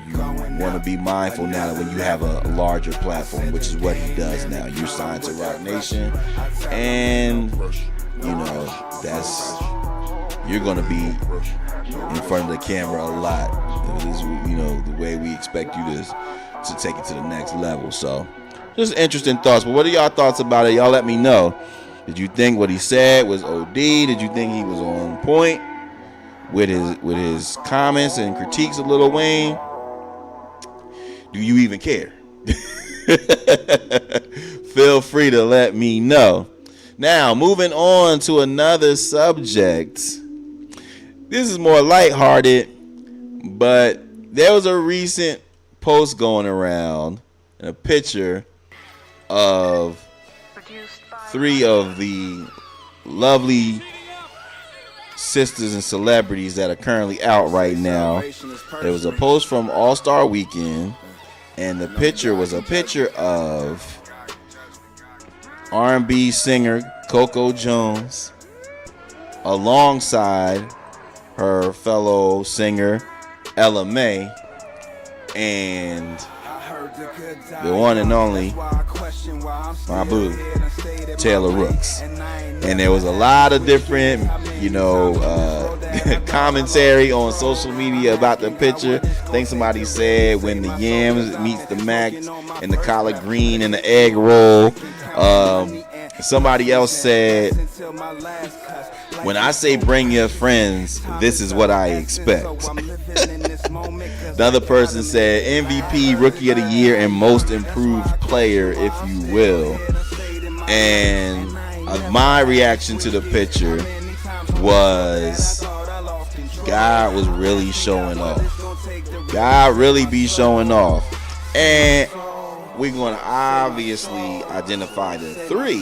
you want to be mindful now that when you have a larger platform, which is what he does now. You're signed to Roc Nation, and you know you're going to be in front of the camera a lot. This is, you know, the way we expect you to take it to the next level. So just interesting thoughts. But what are y'all thoughts about it? Y'all let me know. Did you think what he said was OD? Did you think he was on point with his comments and critiques of Lil Wayne? Do you even care? Feel free to let me know. Now, moving on to another subject. This is more lighthearted, but there was a recent post going around and a picture of 3 of the lovely sisters and celebrities that are currently out right now. There was a post from All-Star Weekend, and the picture was a picture of R&B singer Coco Jones alongside her fellow singer Ella Mai and the one and only my boo Taylor Rooks. And there was a lot of different, commentary on social media about the picture. I think somebody said when the yams meets the mac and the collard green and the egg roll. Somebody else said, when I say bring your friends, this is what I expect. Another person said MVP, Rookie of the Year, and Most Improved Player, if you will. And my reaction to the picture was God was really showing off. God really be showing off. And we're going to obviously identify the three,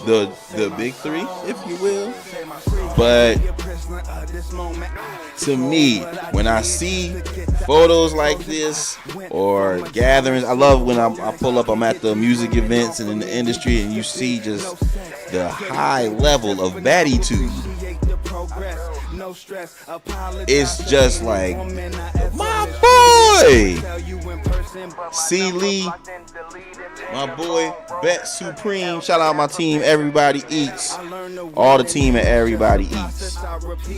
the big three, if you will. But to me, when I see photos like this or gatherings, I love when I pull up, I'm at the music events and in the industry, and you see just the high level of battitude. It's just like, my boy C. Lee, my boy Bet Supreme. Shout out my team, Everybody Eats. All the team at Everybody Eats,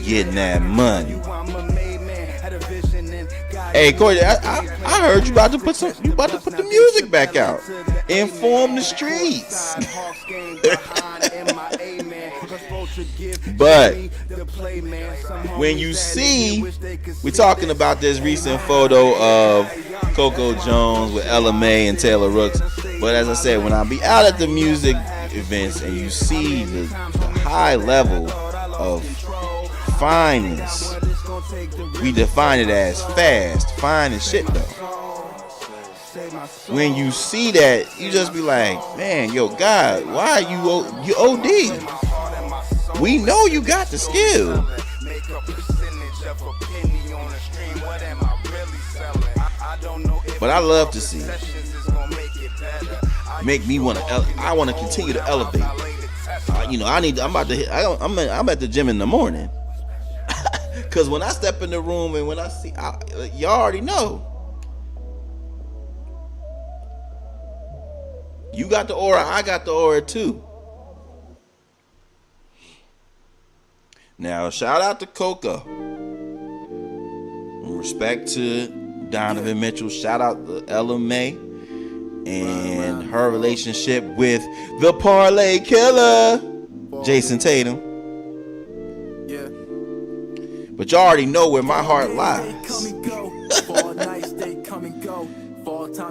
getting that money. Hey Corey, I heard you about to put the music back out. Inform the streets. But when you see, we're talking about this recent photo of Coco Jones with Ella May and Taylor Rooks. But as I said, when I be out at the music events and you see the high level of fineness, we define it as fast, fine as shit though. When you see that, you just be like, man, yo, God, why are you OD? We know you got the skill. But I love to see it. Make me want to. I want to continue to elevate. I'm at the gym in the morning. Cause when I step in the room and when I see, y'all already know. You got the aura, I got the aura too. Now, shout out to Coco. Respect to Donovan Mitchell. Shout out to Ella May and her relationship with the Parlay Killer, Jason Tatum. Yeah. But y'all already know where my heart lies.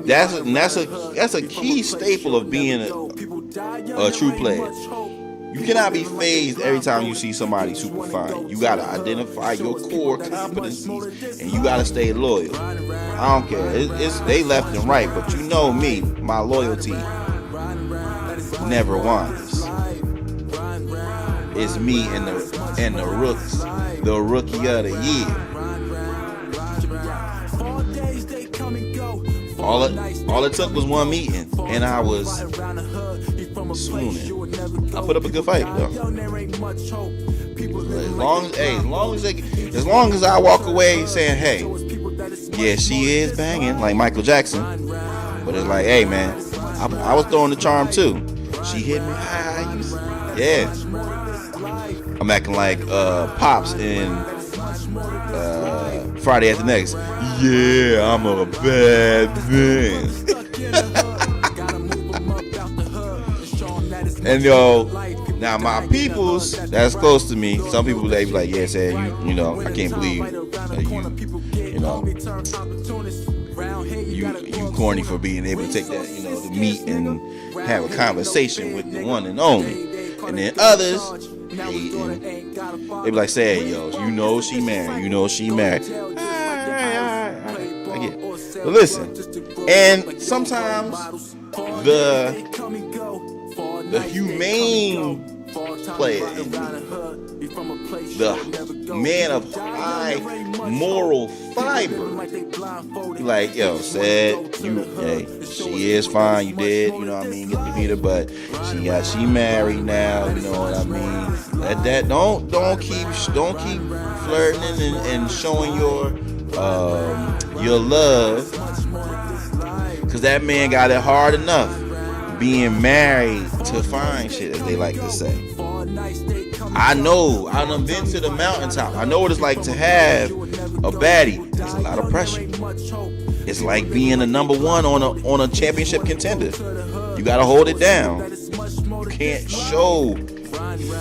That's a key staple of being a true player. You cannot be phased every time you see somebody super fine. You gotta identify your core competencies and you gotta stay loyal. I don't care. It's they left and right, but you know me, my loyalty never wanders. It's me and the rooks, the Rookie of the Year. All it took was one meeting, and I was swooning. I put up a good fight, though. As long as I walk away saying, "Hey, yeah, she is banging," like Michael Jackson. But it's like, "Hey, man, I was throwing the charm too. She hit me high, yeah." I'm acting like Pops in Friday After Next. Yeah, I'm a bad man. And yo, now my peoples that's close to me, some people they be like, yeah, say you know, I can't believe you corny for being able to take that, the meat and have a conversation with the one and only. And then others, they be like, say, yo, she married, she married. I get it. But listen, and sometimes the humane player in me, the man of high moral fiber, like, yo, said, she is fine, you did, get to meet her, but she married now, you know what I mean? That don't keep flirting and showing your love, cause that man got it hard enough being married to fine shit, as they like to say. I know, I done been to the mountaintop. I know what it's like to have a baddie. It's a lot of pressure. It's like being a number one on a championship contender. You gotta hold it down. You can't show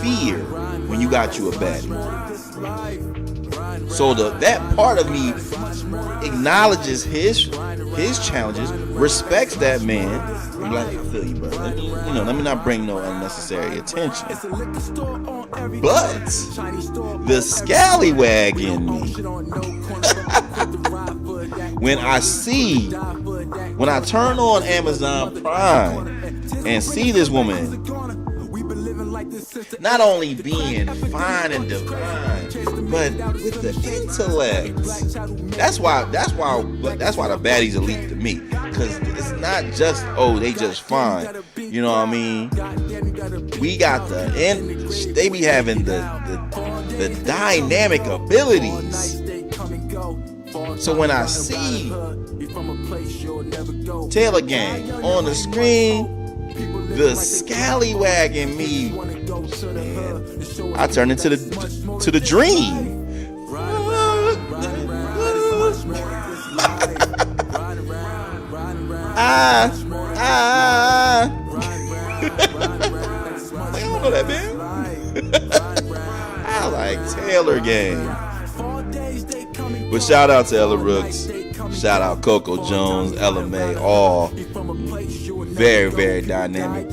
fear when you got you a baddie. So that part of me acknowledges his challenges, respects that man. I'm like, I feel you, bro. Let me not bring no unnecessary attention. But the scallywag in me, when I turn on Amazon Prime and see this woman not only being fine and divine, but with the intellect. That's why the baddies elite to me, because it's not just they just fine. You know what I mean? We got they be having the dynamic abilities. So when I see Taylor Gang on the screen, the scallywag in me, man, I turn into the dream. I don't know that, man. I like Taylor Gang. But shout out to Ella Rooks, shout out Coco Jones, Ella May, all very, very dynamic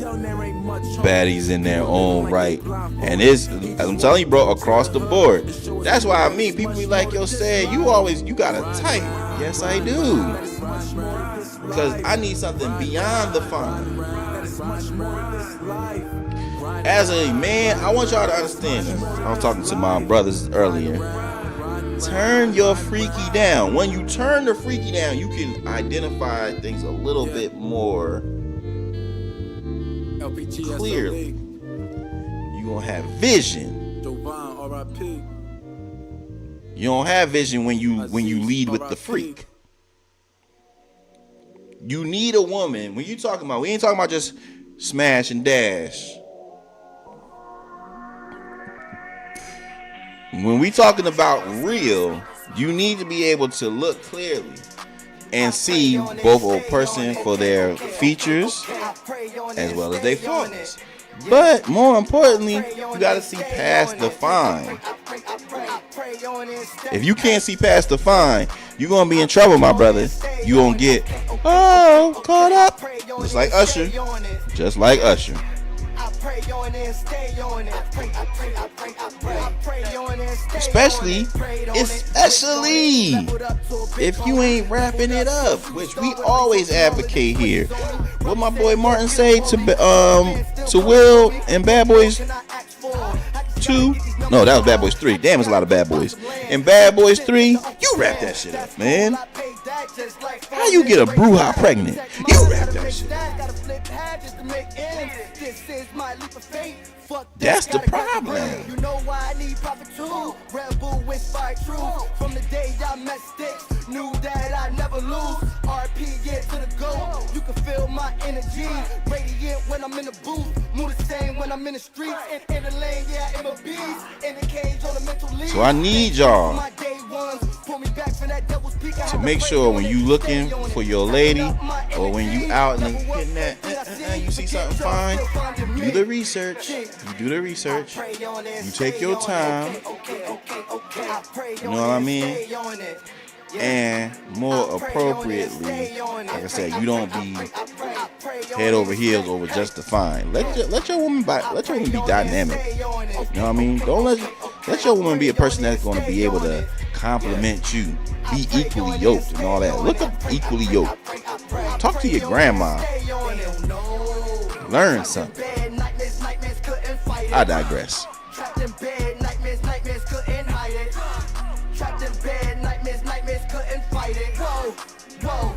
baddies in their own right. And I'm telling you, bro, across the board. That's why I mean, people be like, yo, Ced, you got a type. Yes, I do. Because I need something beyond the fine. As a man, I want y'all to understand this. I was talking to my brothers earlier. Turn your freaky down. When you turn the freaky down, you can identify things a little bit more clearly. You gonna have vision. You don't have vision when you lead with the freak. You need a woman. When you talking about, we ain't talking about just smash and dash. When we talking about real, you need to be able to look clearly and see both a person for their features as well as their faults. But more importantly, you gotta see past the fine. If you can't see past the fine, you're gonna be in trouble, my brother. You gonna get caught up. Just like Usher. Especially if you ain't wrapping it up, which we always advocate here. What my boy Martin say to Will and Bad Boys 2? No, that was Bad Boys 3. Damn, it's a lot of Bad Boys. In Bad Boys 3, you wrap that shit up, man. How you get a bruja pregnant? You wrap that shit up. That's the problem. You know why I need profit too. Red Bull inspired truth. From the day I met sticks, knew that I never lose. RP, yeah, to the goal. You can feel my energy. Radiant when I'm in the booth. Move the same when I'm in the streets. In the lane, yeah, I'm a beast. In the cage on the mental lead. So I need y'all to make sure when you looking for your lady, or when you out and hitting that, you see something fine, do the research. You do the research. You take your time. You know what I mean? And more appropriately, like I said, you don't be head over heels over just the fine. Let your woman be dynamic. You know what I mean? Don't let your woman be a person that's going to be able to compliment you, be equally yoked and all that. Look up equally yoked. Talk to your grandma. Learn something. I digress. Trapped in bed, nightmares couldn't hide it. Trapped in bed, nightmares couldn't fight it. Whoa.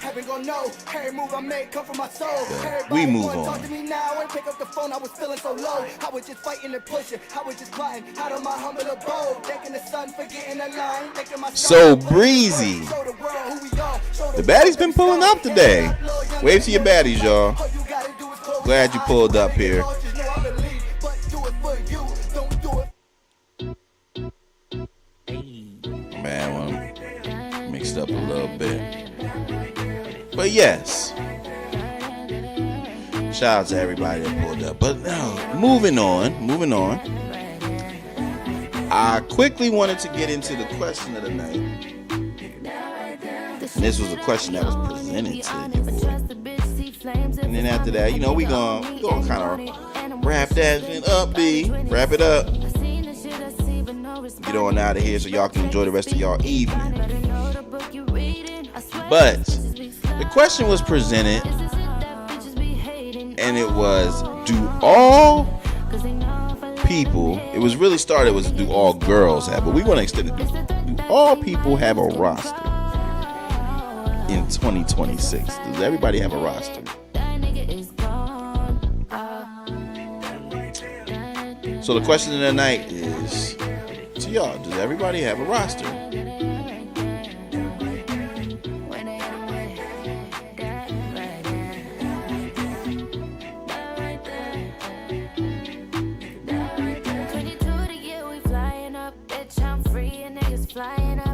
Heaven gon' know. Every move I make come from my soul. We move on. Talk to me now and pick up the phone. I was feeling so low. I was just fighting and pushing. I was just plotting out of my humble abode. Thanking the sun for getting a line. So breezy. The baddies been pulling up today. Wave to your baddies, y'all. Glad you pulled up here. Man, well, mixed up a little bit. But yes, shout out to everybody that pulled up. But now, moving on. I quickly wanted to get into the question of the night. And this was a question that was presented to you. And then after that, we gonna kind of wrap that up, B. Wrap it up. Get on out of here so y'all can enjoy the rest of y'all evening. But the question was presented, and it was, do all people, it was really started was, do all girls have, but we want to extend it, do all people have a roster in 2026? Does everybody have a roster? So the question of the night is to y'all, does everybody have a roster?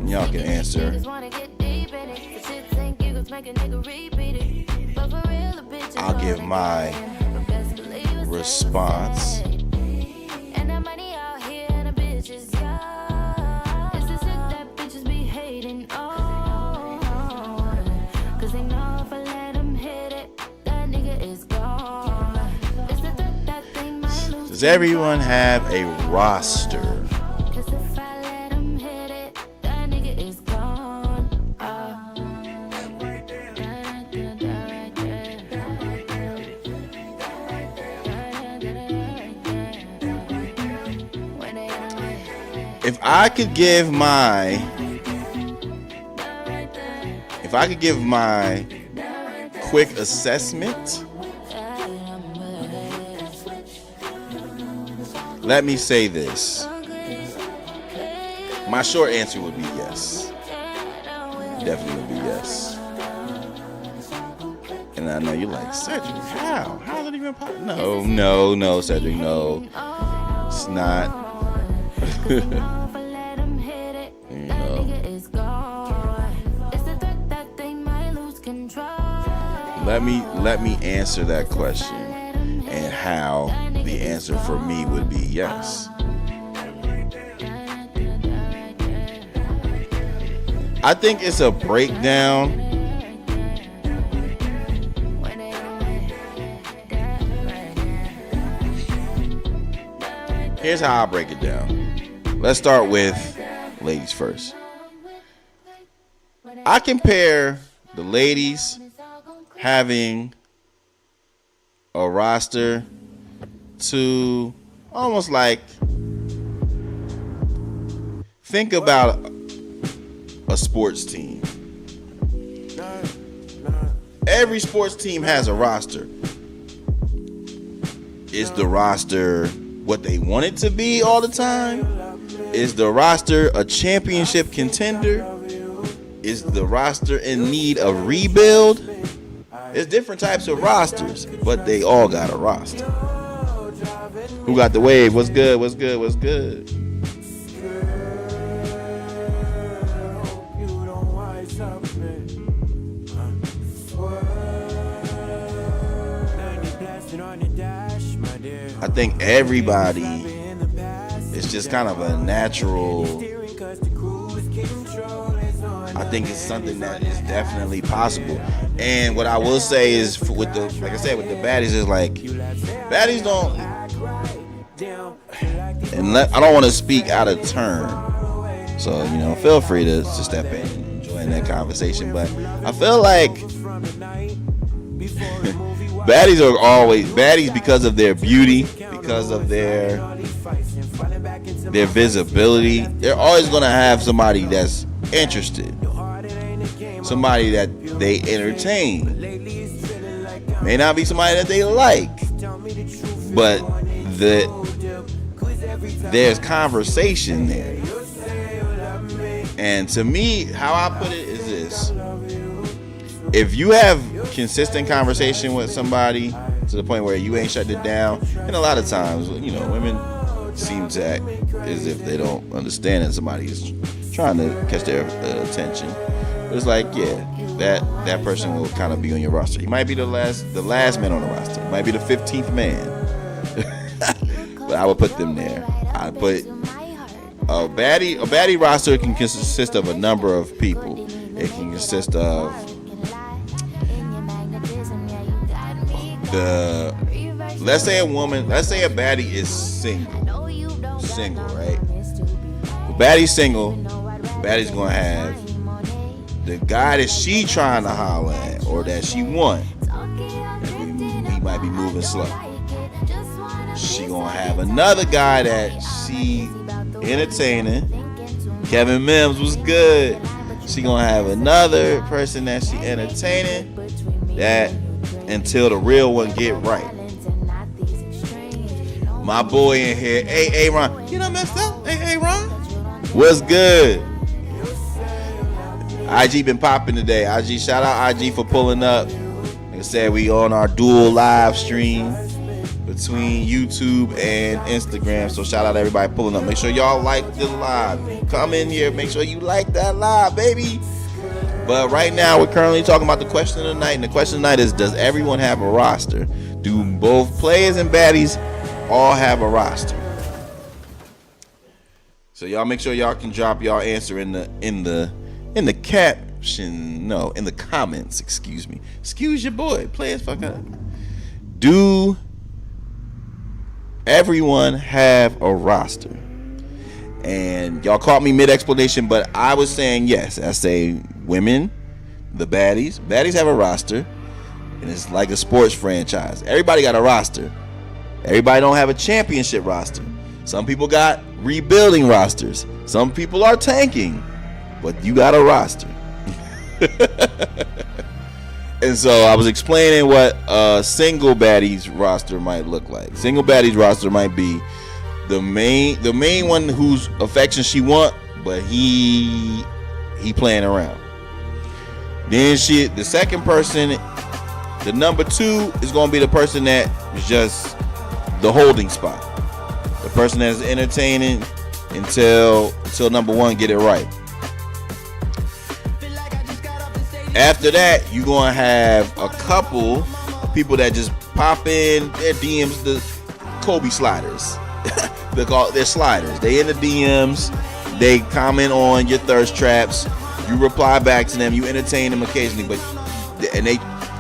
Y'all can answer. I'll give my response. Does everyone have a roster? If I could give my quick assessment, let me say this. My short answer would be yes. Definitely would be yes. And I know you're like, Cedric, how? How is it even possible? No, Cedric, no. It's not. Let me answer that question, and how the answer for me would be yes. I think it's a breakdown. Here's how I break it down. Let's start with ladies first. I compare the ladies having a roster to almost like, think about a sports team. Every sports team has a roster. Is the roster what they want it to be all the time? Is the roster a championship contender? Is the roster in need of rebuild? There's different types of rosters, but they all got a roster. Who got the wave? What's good? What's good? What's good? I think everybody is just kind of a natural. I think it's something that is definitely possible. And what I will say is, with the, like I said, with the baddies, is like, baddies don't, and I don't want to speak out of turn. So, feel free to step in and join that conversation. But I feel like baddies are always baddies because of their beauty, because of their visibility. They're always going to have somebody that's interested, somebody that they entertain. May not be somebody that they like, but there's conversation there. And to me, how I put it is this: if you have consistent conversation with somebody to the point where you ain't shut it down, and a lot of times, women seem to act as if they don't understand that somebody is trying to catch their attention. But it's like, yeah, that person will kind of be on your roster. He might be the last man on the roster. He might be the 15th man. But I would put them there. I'd put A baddie roster can consist of a number of people. It can consist of let's say a baddie is single, right? Baddie's single. Baddie's gonna have the guy that she trying to holler at or that she want. He might be moving slow. She gonna have another guy that she entertaining. Kevin Mims was good. She gonna have another person that she entertaining. That until the real one get right. My boy in here, hey Ron, you know messed up. Hey Ron, what's good? IG been popping today. IG, shout out IG for pulling up. Like I said, we on our dual live stream between YouTube and Instagram. So shout out to everybody pulling up. Make sure y'all like the live. Come in here. Make sure you like that live, baby. But right now, we're currently talking about the question of the night. And the question of the night is, does everyone have a roster? Do both players and baddies all have a roster? So y'all make sure y'all can drop y'all answer in the caption. No, in the comments. Excuse me. Excuse your boy. Playas fuck up. Do everyone have a roster? And y'all caught me mid-explanation, but I was saying yes. I say women, the baddies. Baddies have a roster, and it's like a sports franchise. Everybody got a roster. Everybody don't have a championship roster. Some people got rebuilding rosters. Some people are tanking, but you got a roster. And so I was explaining what a single baddies roster might look like. Single baddies roster might be the main one whose affection she want, but he playing around. Then the second person, the number 2 is gonna be the person that is just the holding spot. The person that's entertaining until number 1 get it right. After that, you're gonna have a couple of people that just pop in their DMs, the Kobe sliders. They're sliders. They in the DMs. They comment on your thirst traps. You reply back to them. You entertain them occasionally,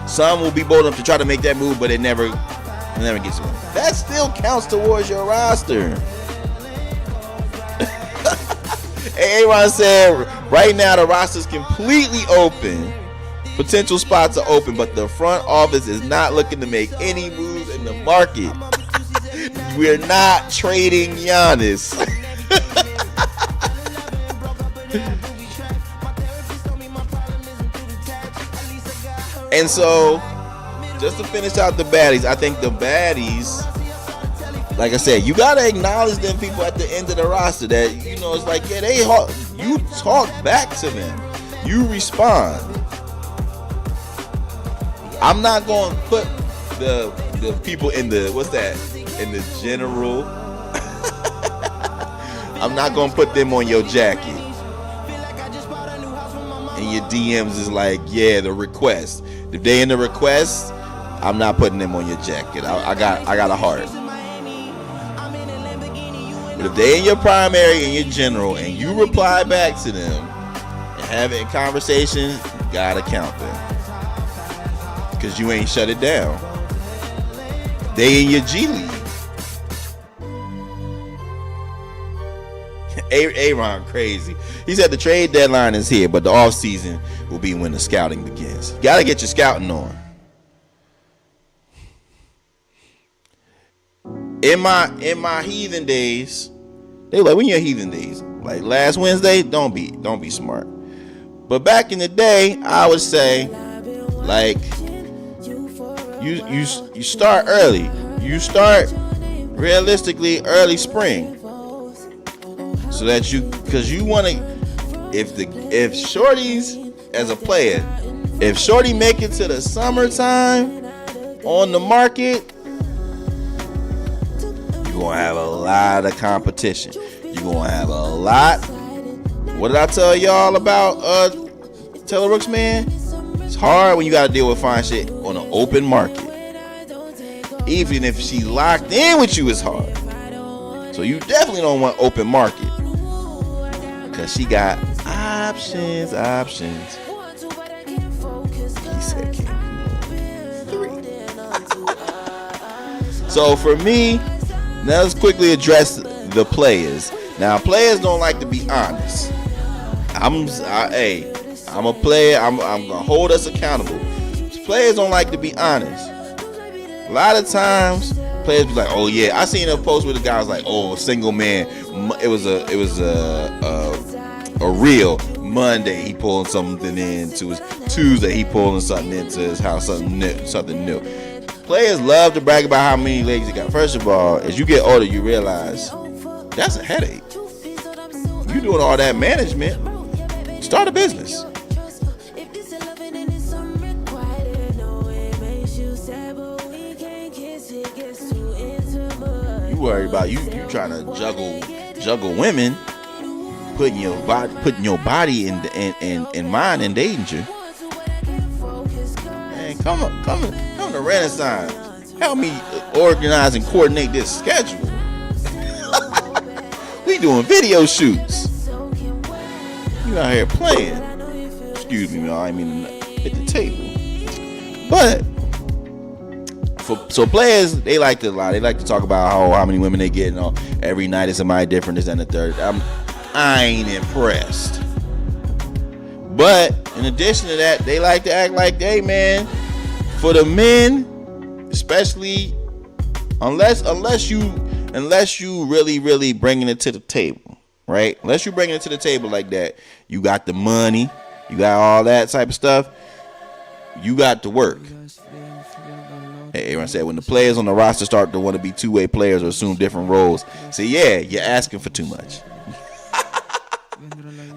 some will be bold enough to try to make that move, but it never gets one. That still counts towards your roster. Hey, Aaron said right now the roster is completely open. Potential spots are open, but the front office is not looking to make any moves in the market. We're not trading Giannis. And so, just to finish out the baddies, I think the baddies, like I said, you gotta acknowledge them people at the end of the roster that, it's like, yeah, you talk back to them. You respond. I'm not going to put the people in the, in the general. I'm not going to put them on your jacket. And your DMs is like, yeah, the request. If they in the request, I'm not putting them on your jacket. I got a heart. But if they in your primary and your general and you reply back to them and have it in conversation, you gotta count them. Because you ain't shut it down. They in your G League. Aaron crazy. He said the trade deadline is here, but the off season will be when the scouting begins. You gotta get your scouting on. In my heathen days, they like, when your heathen days, like last Wednesday, don't be smart. But back in the day, I would say, like, you start early. You start realistically early spring. So that because you want to, if shorties as a player, if shorty make it to the summertime on the market, you're gonna have a lot of competition. You're gonna have a lot. What did I tell y'all about Taylor Rooks, man? It's hard when you gotta deal with fine shit on an open market. Even if she locked in with you, it's hard. So you definitely don't want open market. Cause she got options. He said can't be more. 3. So for me, now let's quickly address the players. Now players don't like to be honest. I'm a player. I'm gonna hold us accountable. Players don't like to be honest. A lot of times, players be like, "Oh yeah," I seen a post where the guy was like, "Oh, single man." It was a real Monday. He pulling something into his Tuesday. He pulling something into his house. Something new. Players love to brag about how many legs he got. First of all, as you get older, you realize that's a headache. You doing all that management. Start a business. You worry about you trying to juggle women, putting your body and mind in danger. Man, come to Renaissance. Help me organize and coordinate this schedule. We doing video shoots. You out here playing. Excuse me, y'all. I mean at the table. But so players, they like to lie. They like to talk about how many women they get. Every night is somebody different. This and the third. I ain't impressed. But in addition to that, they like to act like, hey man, for the men, especially, unless you really bringing it to the table, right? Unless you bringing it to the table like that, you got the money, you got all that type of stuff. You got to work. Hey, Aaron said when the players on the roster start to want to be two-way players or assume different roles, say, yeah, you're asking for too much.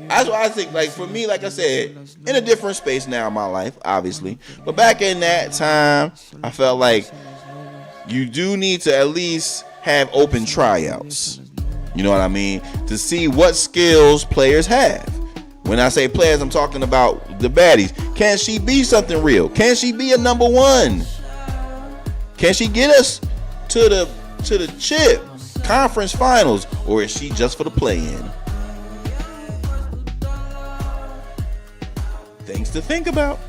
That's why I think, like, for me, like I said, in a different space now in my life, obviously. But back in that time, I felt like you do need to at least have open tryouts. You know what I mean? To see what skills players have. When I say players, I'm talking about the baddies. Can she be something real? Can she be a number one? Can she get us to the chip conference finals, or is she just for the play-in? Things to think about.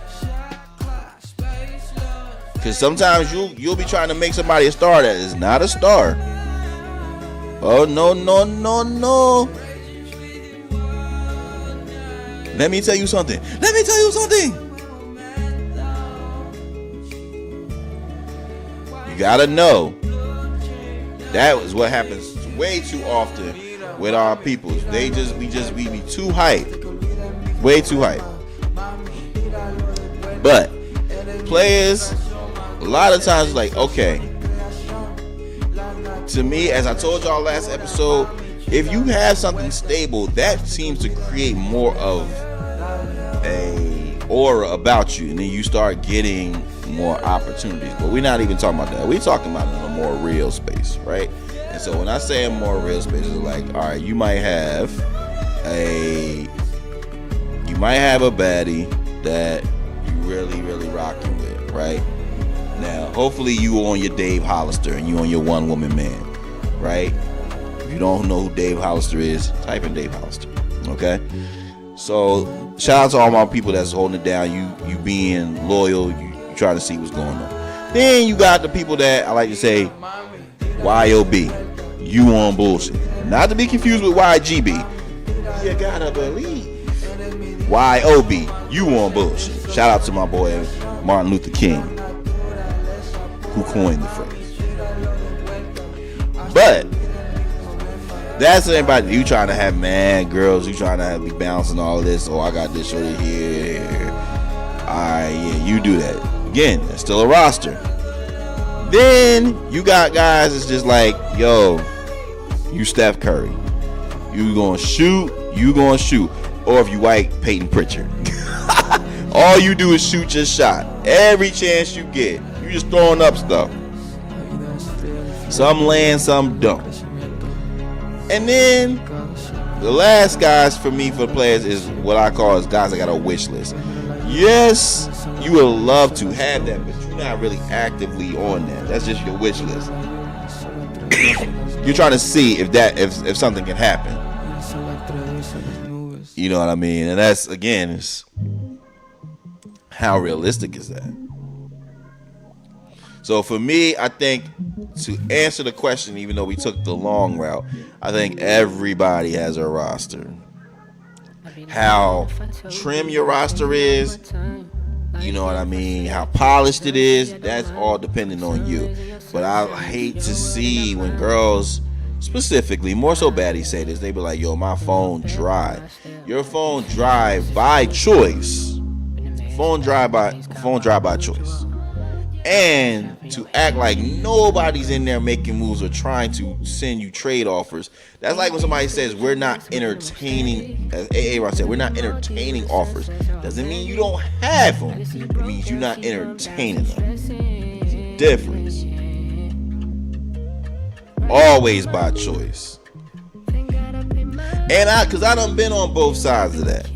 Because sometimes you'll be trying to make somebody a star that is not a star. Oh no. Let me tell you something. You gotta know that was what happens way too often with our people. We be too hyped, way too hyped. But players, a lot of times, like, okay, to me, as I told y'all last episode, if you have something stable, that seems to create more of a aura about you, and then you start getting more opportunities. But we're not even talking about that. We're talking about in a more real space, right? And so when I say a more real space, it's like, all right, you might have a baddie that you really rocking with, right? Now, hopefully you on your Dave Hollister and you on your one woman man, right? If you don't know who Dave Hollister is, type in Dave Hollister, okay? So shout out to all my people that's holding it down. You being loyal, you trying to see what's going on. Then you got the people that I like to say YOB, you on bullshit. Not to be confused with YGB. You gotta believe. YOB, you on bullshit. Shout out to my boy Martin Luther King, who coined the phrase. But that's everybody. You trying to have mad girls, you trying to be bouncing all of this. Oh, I got this shorty here. Alright, yeah, you do that. Again, that's still a roster. Then you got guys that's just like, yo, you Steph Curry. You gonna shoot. Or if you like Peyton Pritchard. All you do is shoot your shot. Every chance you get. You just throwing up stuff. Some land, some don't. And then the last guys for me, for the players, is what I call is guys that got a wish list. Yes, you would love to have that, but you're not really actively on that. That's just your wish list. You're trying to see if something can happen. You know what I mean? And that's, again, is how realistic is that? So for me, I think to answer the question, even though we took the long route, I think everybody has a roster. How trim your roster is, you know what I mean, how polished it is, that's all dependent on you. But I hate to see when girls, specifically, more so baddies, say this. They be like, yo, my phone dry. Your phone dry by choice. Phone dry by choice. And to act like nobody's in there making moves or trying to send you trade offers. That's like when somebody says we're not entertaining, as A.A. said, we're not entertaining offers. Doesn't mean you don't have them. It means you're not entertaining them. There's a difference. Always by choice. And because I done been on both sides of that.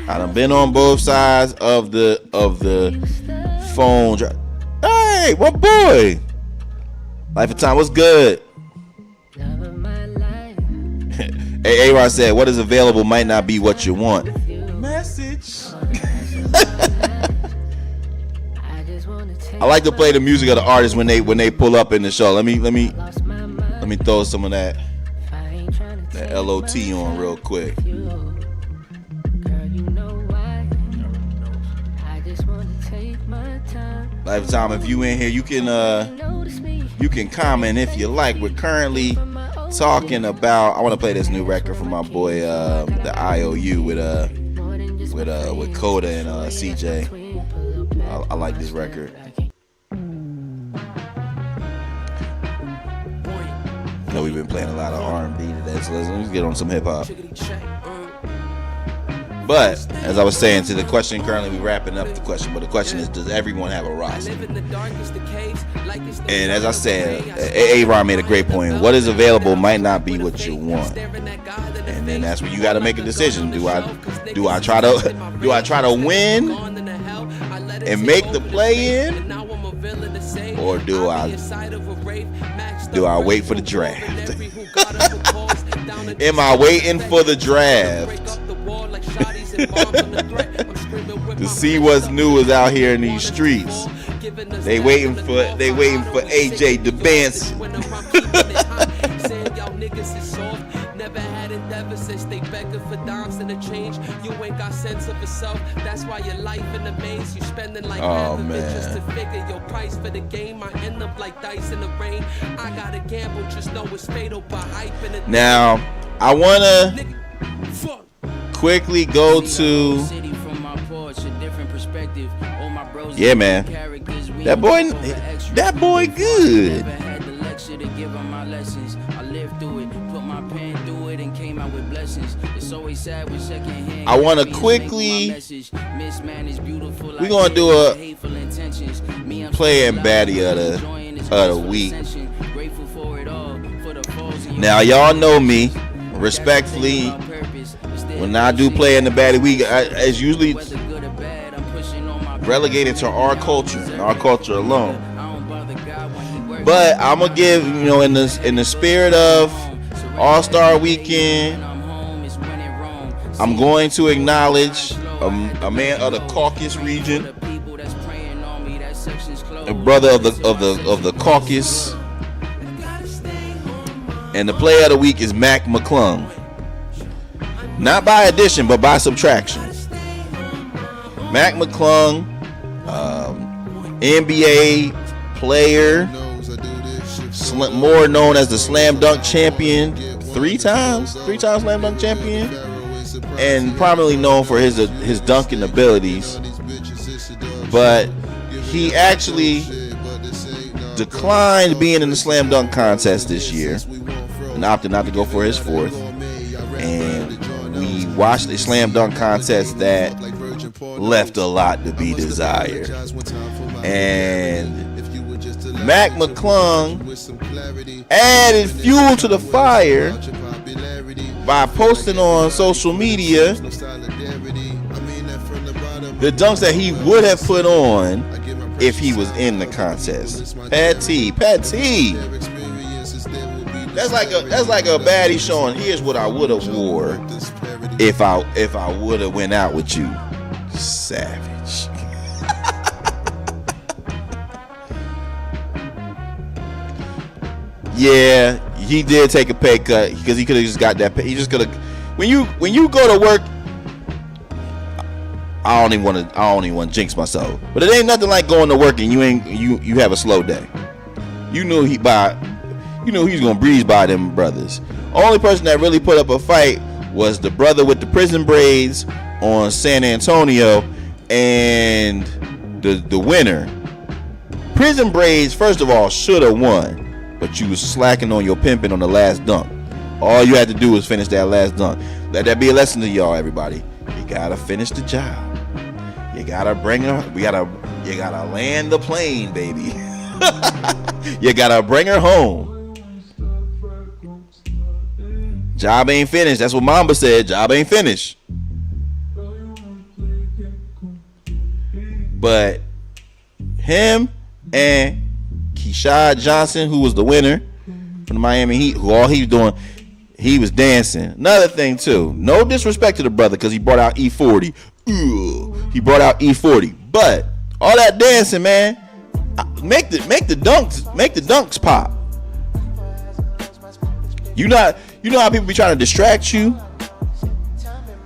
I done been on both sides of the phone drive. Hey, what boy? Life of Time, what's good? Hey, A-Rod said, what is available might not be what you want. Message. I like to play the music of the artist when they pull up in the show. Let me throw some of that LOT on real quick. Life of Time, if you in here, you can comment if you like. We're currently talking about. I want to play this new record from my boy, the IOU with Coda and CJ. I like this record. I know we've been playing a lot of R&B today, so let's get on some hip hop. But as I was saying, to the question, currently we're wrapping up the question, but the question is, does everyone have a roster? And as I said, A-Ron made a great point. What is available might not be what you want, and then that's where you got to make a decision. Do I try to win and make the play in, or do I wait for the draft? Am I waiting for the draft to see what's new is out here in these streets? They waiting for AJ DeBancy. Never had endeavor since they begging for dimes and a change. You ain't got sense of yourself. That's why your life in the maze. You spending like half of it just to figure your price for the game. I end up like dice in the rain. I gotta gamble, just know it's fatal by hype in the now. I wanna quickly go to. Yeah, man. That boy good. I want to quickly. We're gonna do a play and baddie of the week. Now y'all know me, respectfully. When I do play in the baddie week, it's usually relegated to our culture and our culture alone. But I'm gonna give, in the spirit of All-Star Weekend, I'm going to acknowledge a man of the Caucasus region, a brother of the Caucasus, and the player of the week is Mac McClung. Not by addition, but by subtraction. Mac McClung, NBA player, more known as the Slam Dunk Champion, three times Slam Dunk Champion, and primarily known for his dunking abilities. But he actually declined being in the Slam Dunk contest this year and opted not to go for his fourth. And we watched a Slam Dunk contest that left a lot to be desired. And Mac McClung added fuel to the fire by posting on social media the dunks that he would have put on if he was in the contest. Patty. That's like a baddie showing, here's what I would have wore If I would have went out with you, savage. Yeah, he did take a pay cut because he could have just got that pay. He just could have. When you go to work, I don't even want to jinx myself, but it ain't nothing like going to work and you have a slow day. You knew he's gonna breeze by them brothers. Only person that really put up a fight was the brother with the prison braids on San Antonio and the winner. Prison braids, first of all, should have won, but you was slacking on your pimping on the last dunk. All you had to do was finish that last dunk. Let that be a lesson to y'all, everybody. You gotta finish the job. You gotta you gotta land the plane, baby. You gotta bring her home. Job ain't finished. That's what Mamba said. Job ain't finished. But him and Keyshawn Johnson, who was the winner from the Miami Heat, who all he was doing, he was dancing. Another thing too, no disrespect to the brother because he brought out E40. He brought out E40. But all that dancing, man, make the dunks pop. You know how people be trying to distract you?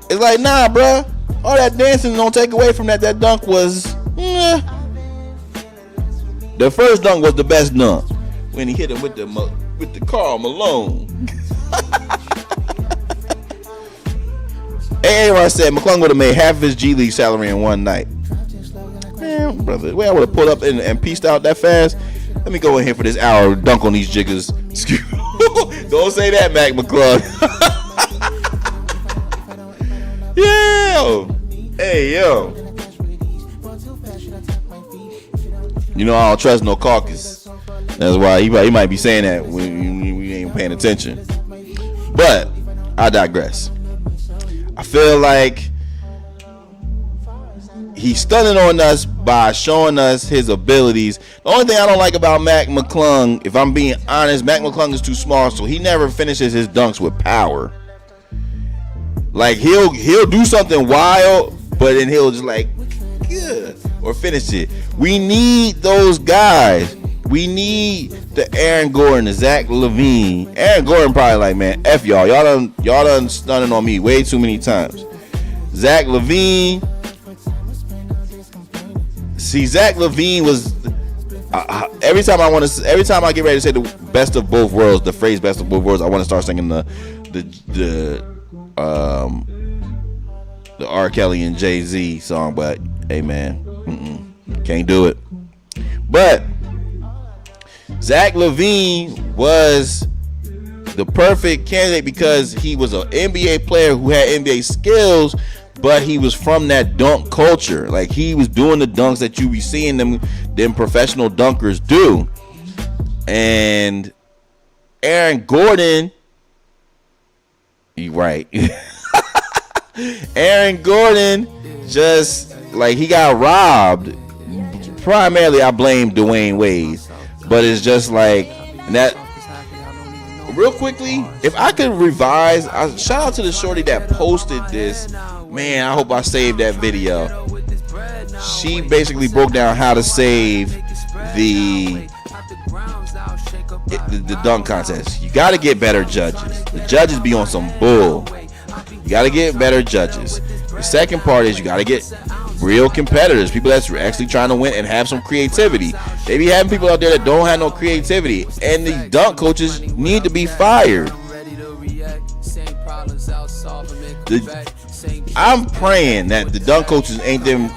It's like, nah, bruh. All that dancing don't take away from that. That dunk was, The first dunk was the best dunk when he hit him with the Karl Malone. Aaron said McClung would have made half of his G League salary in one night. Man, brother, the way I would have pulled up and pieced out that fast. Let me go in here for this hour dunk on these jiggers. Don't say that, Mac McClung. Yeah. Hey, yo. You know I don't trust no caucus. That's why he might be saying that when we ain't paying attention. But I digress. I feel like he's stunning on us by showing us his abilities. The only thing I don't like about Mac McClung, if I'm being honest, Mac McClung is too small, so he never finishes his dunks with power. Like he'll do something wild, but then he'll just like, yeah, or finish it. We need those guys. We need the Aaron Gordon, the Zach LaVine. Aaron Gordon probably like, man, F y'all. Y'all done stunning on me way too many times. Zach LaVine. See, Zach LaVine was every time I get ready to say the best of both worlds, the phrase "best of both worlds," I want to start singing the R. Kelly and Jay-Z song. But hey, man, can't do it. But Zach LaVine was the perfect candidate because he was an NBA player who had NBA skills, but he was from that dunk culture. Like he was doing the dunks that you be seeing them professional dunkers do. And Aaron Gordon, you right. Aaron Gordon just like he got robbed. Primarily I blame Dwayne Wade. But it's just like that. Real quickly, if I could revise, shout out to the shorty that posted this. Man, I hope I saved that video. She basically broke down how to save the dunk contest. You got to get better judges. The judges be on some bull. You got to get better judges. The second part is you got to get real competitors, people that's actually trying to win and have some creativity. They be having people out there that don't have no creativity, and the dunk coaches need to be fired. I'm praying that the dunk coaches ain't them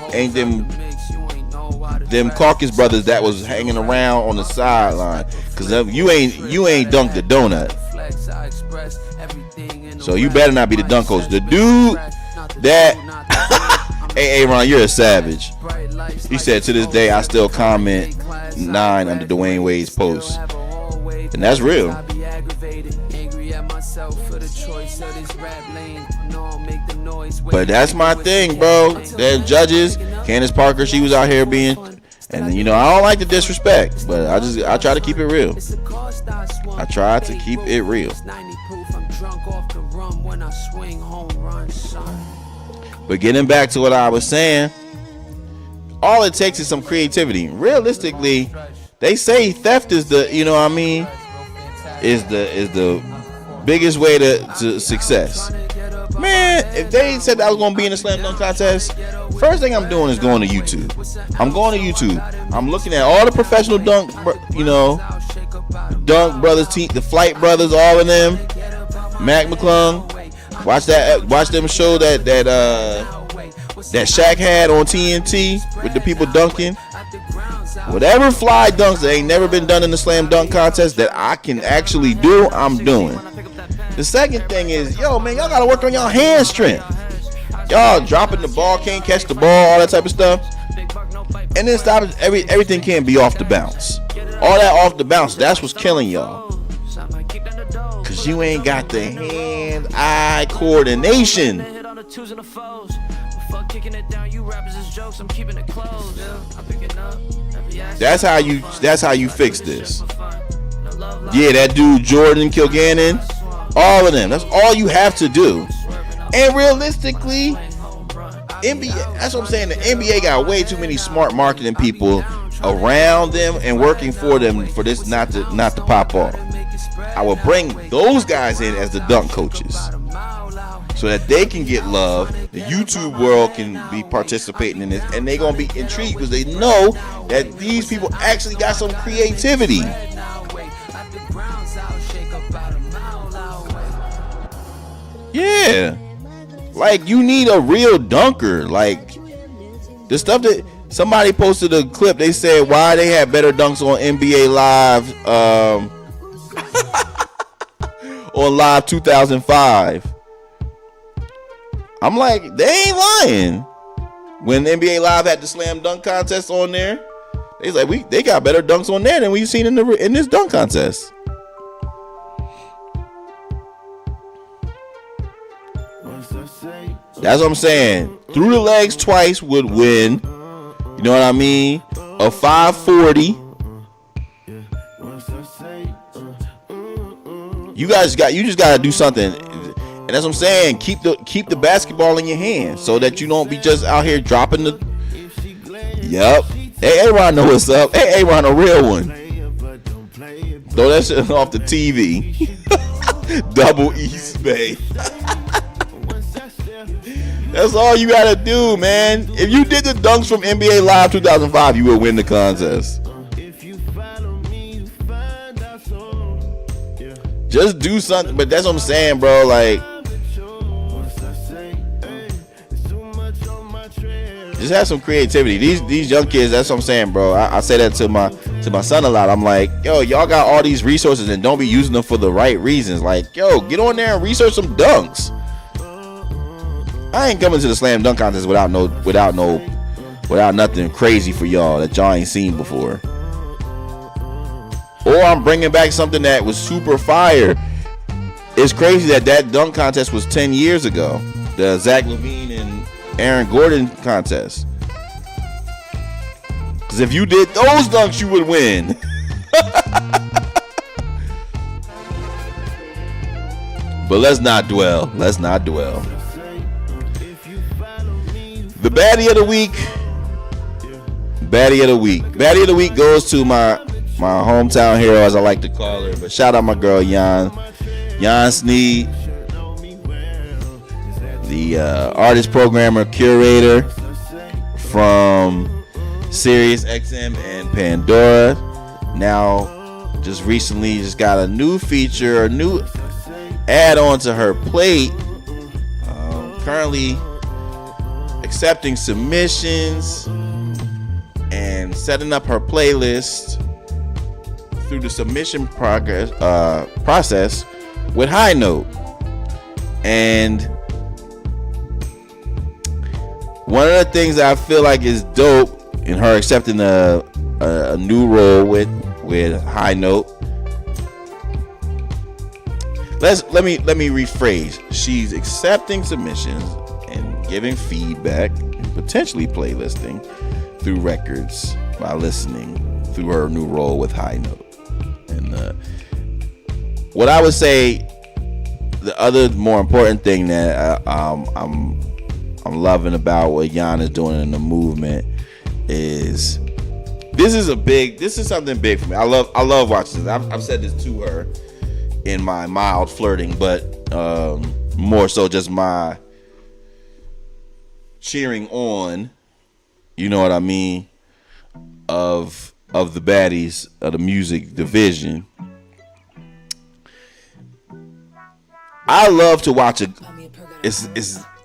caucus brothers that was hanging around on the sideline, because you ain't dunked the donut. So you better not be the dunk coach. The dude that hey, Aaron, you're a savage. He said, to this day, I still comment 9 under Dwayne Wade's post. And that's real. But that's my thing, bro. The judges, Candace Parker, she was out here being, and you know, I don't like the disrespect, but I try to keep it real. I try to keep it real. come when I swing home run, son. But getting back to what I was saying, all it takes is some creativity. Realistically, they say theft is the, you know what I mean, is the biggest way to success. Man, if they said I was gonna be in a slam dunk contest, first thing I'm doing is going to YouTube. I'm going to YouTube. I'm looking at all the professional dunk, you know, dunk brothers, the Flight brothers, all of them. Mac McClung. Watch them show that Shaq had on TNT with the people dunking. Whatever fly dunks that ain't never been done in the slam dunk contest that I can actually do, I'm doing. The second thing is, yo, man, y'all gotta work on y'all hand strength. Y'all dropping the ball, can't catch the ball, all that type of stuff. And then stop it. Everything can't be off the bounce. All that off the bounce, that's what's killing y'all. Cause you ain't got the hand-eye coordination. That's how you fix this. Yeah, that dude Jordan Kilgannon, all of them. That's all you have to do. And realistically, NBA, that's what I'm saying. The NBA got way too many smart marketing people around them and working for them for this not to pop off. I will bring those guys in as the dunk coaches so that they can get love. The YouTube world can be participating in this, and they're gonna be intrigued because they know that these people actually got some creativity. Yeah, like you need a real dunker. Like the stuff that somebody posted a clip. They said why they had better dunks on NBA Live, on Live 2005. I'm like, they ain't lying. When NBA Live had the slam dunk contest on there, they was like, they got better dunks on there than we've seen in this dunk contest. That's what I'm saying. Through the legs twice would win. You know what I mean? A 540. You just gotta do something. And that's what I'm saying. Keep the basketball in your hand so that you don't be just out here dropping the. Yup. Hey, A-Ron know what's up. Hey, A-Ron, a real one. Throw that shit off the TV. Double East Bay. That's all you gotta do, man. If you did the dunks from NBA Live 2005, you would win the contest. Just do something. But that's what I'm saying, bro. Like, just have some creativity. These young kids, that's what I'm saying, bro. I say that to my son a lot. I'm like, yo, y'all got all these resources and don't be using them for the right reasons. Like, yo, get on there and research some dunks. I ain't coming to the slam dunk contest without nothing crazy for y'all that y'all ain't seen before. Or I'm bringing back something that was super fire. It's crazy that dunk contest was 10 years ago. The Zach LaVine and Aaron Gordon contest. Because if you did those dunks, you would win. But let's not dwell. The baddie of the week. Baddie of the week goes to my hometown hero, as I like to call her. But shout out my girl Jan Sneed, the artist, programmer, curator from Sirius XM and Pandora. Now, just recently, got a new feature, a new add-on to her plate. Currently accepting submissions and setting up her playlist through the submission process with High Note. And one of the things that I feel like is dope in her accepting a new role with High Note. Let me rephrase. She's accepting submissions and giving feedback and potentially playlisting through records by listening through her new role with High Note. And what I would say the other more important thing that I'm loving about what Jan is doing in the movement is this is something big for me. I love watching this. I've said this to her in my mild flirting, but more so just my cheering on, you know what I mean, of the baddies of the music division. I love to watch it.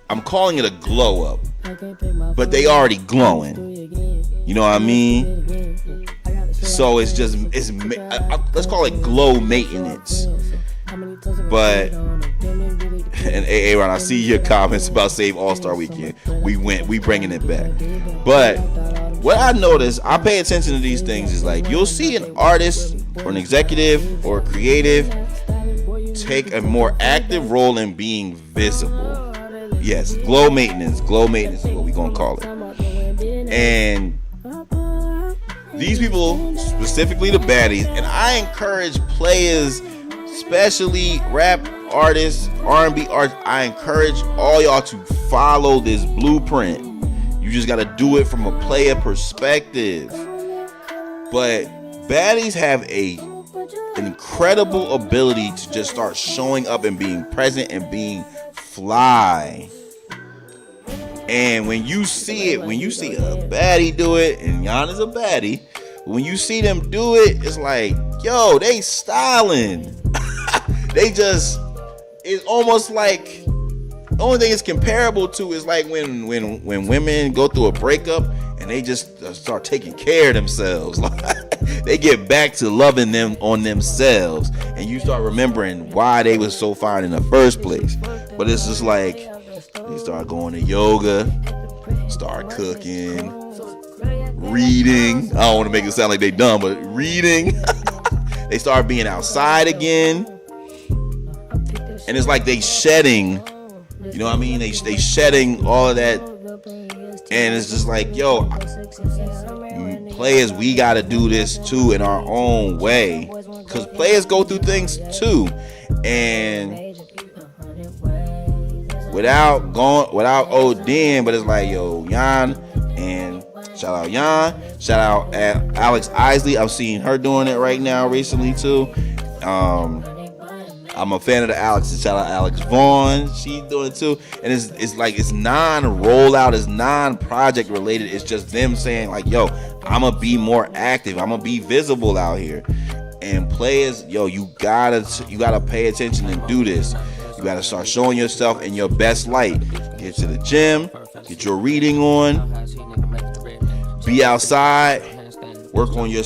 I'm calling it a glow up, but they already glowing. You know what I mean? So it's let's call it glow maintenance. But and Aaron, I see your comments about Save All-Star Weekend. We bringing it back. But what I notice, I pay attention to these things, is like you'll see an artist or an executive or a creative take a more active role in being visible. Yes, glow maintenance. Glow maintenance is what we're gonna call it. And these people, specifically the baddies, and I encourage players, especially rap artists, R&B artists, I encourage all y'all to follow this blueprint. You just gotta do it from a player perspective. But baddies have an incredible ability to just start showing up and being present and being fly. And when you see a baddie do it, and Jan is a baddie, when you see them do it, it's like, yo, they styling. It's almost like, the only thing it's comparable to is like when women go through a breakup and they just start taking care of themselves. Like, they get back to loving them on themselves, and you start remembering why they was so fine in the first place. But it's just like they start going to yoga, start cooking, reading. I don't want to make it sound like they dumb, but reading. They start being outside again, and it's like they shedding. You know what I mean? They shedding all of that, and it's just like, yo, players, we gotta do this too in our own way, because players go through things too, and without ODing, but it's like, yo, Jan, and shout out Jan, shout out Alex Isley. I'm seeing her doing it right now recently too. I'm a fan of the Alex. Shout out Alex Vaughn. She's doing it too. And it's like, it's non-rollout, it's non-project related. It's just them saying like, yo, I'm going to be more active. I'm going to be visible out here. And players, yo, you gotta pay attention and do this. You gotta start showing yourself in your best light. Get to the gym, get your reading on, be outside, work on your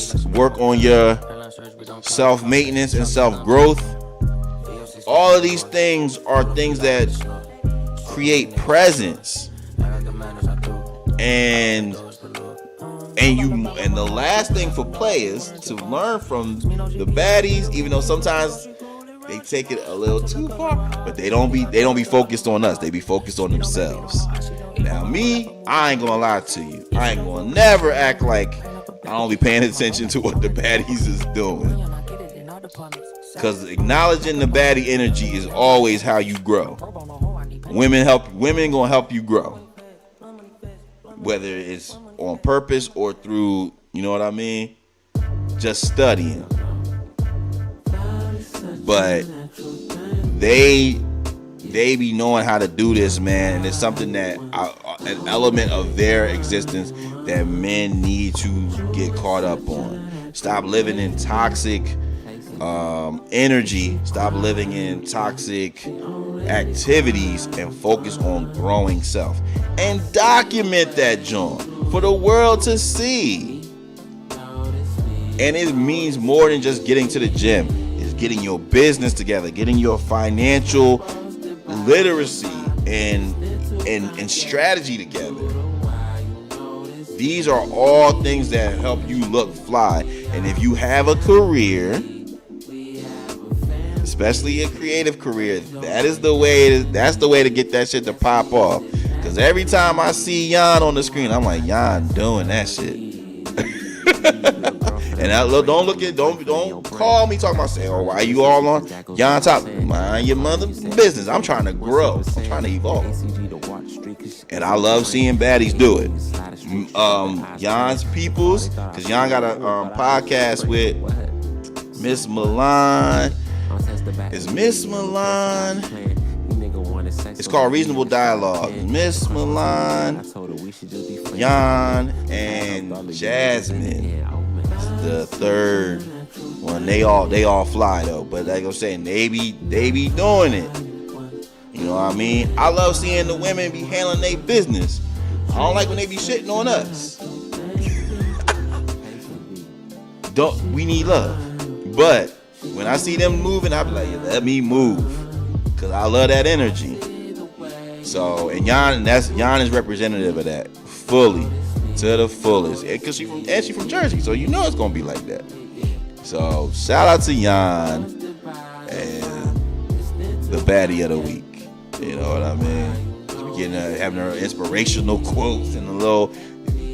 self-maintenance and self-growth. All of these things are things that create presence, and the last thing for players to learn from the baddies, even though sometimes they take it a little too far, but they don't be focused on us. They be focused on themselves. Now me, I ain't gonna lie to you. I ain't gonna never act like I don't be paying attention to what the baddies is doing. Because acknowledging the baddie energy is always how you grow. Women gonna help you grow, whether it's on purpose or through, you know what I mean, just studying. But they be knowing how to do this, man, and it's something that an element of their existence that men need to get caught up on. Stop living in toxic energy, stop living in toxic activities, and focus on growing self, and document that joint for the world to see. And it means more than just getting to the gym. It's getting your business together, getting your financial literacy and strategy together. These are all things that help you look fly. And if you have a career, especially a creative career, that's the way to get that shit to pop off. Because every time I see Jan on the screen, I'm like, Jan doing that shit. And And don't call me talking about saying, oh, why you all on Yon top? Mind your mother business. I'm trying to grow. I'm trying to evolve. And I love seeing baddies do it. Yon's peoples, because Yon got a podcast with Miss Milan. Is Miss Milan? It's called Reasonable Dialogue. Miss Milan, Yon, and Jasmine. The third one. They all fly though. But like I'm saying, they be doing it. You know what I mean? I love seeing the women be handling their business. I don't like when they be shitting on us. We need love. But when I see them moving, I be like, let me move. Cause I love that energy. So, and Yon is representative of that fully, to the fullest. Cause she from Jersey, so you know it's gonna be like that. So shout out to Yon and the baddie of the week. You know what I mean? Having her inspirational quotes and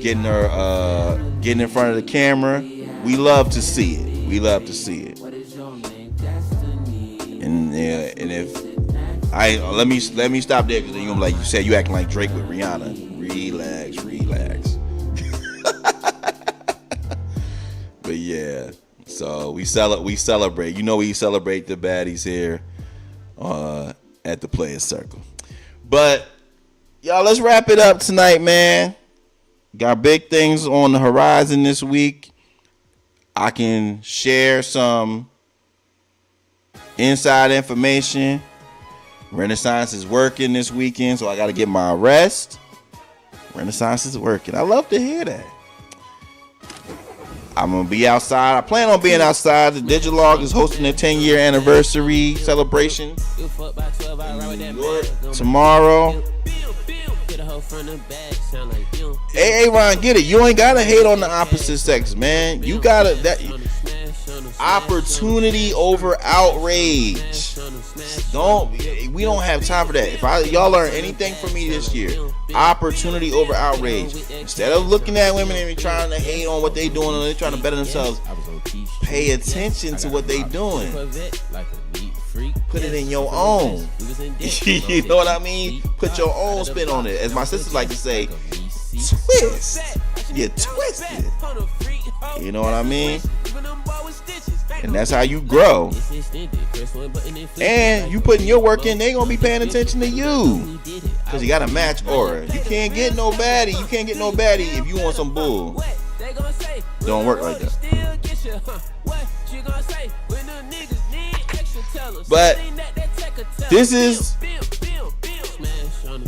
getting in front of the camera. We love to see it. And if let me stop there, because you're like you said, you acting like Drake with Rihanna. Relax. But yeah, so we celebrate. You know, we celebrate the baddies here at the Playas Circle. But y'all, let's wrap it up tonight, man. Got big things on the horizon this week. I can share some inside information. Renaissance is working this weekend, so I got to get my rest. Renaissance is working. I love to hear that. I'm going to be outside. I plan on being outside. The Digilog is hosting their 10-year anniversary celebration in New York tomorrow. Hey, Ron, get it. You ain't got to hate on the opposite sex, man. You got to... Opportunity over outrage. We don't have time for that. If y'all learn anything from me this year, opportunity over outrage. Instead of looking at women and trying to hate on what they doing and they're trying to better themselves, pay attention to what they doing. Put it in your own. You know what I mean? Put your own spin on it. As my sisters like to say, twist. You twisted. You know what I mean? And that's how you grow. And you putting your work in, they gonna be paying attention to you. Cause you gotta match aura. You can't get no baddie. You can't get no baddie if you want some bull. Don't work like that. But this is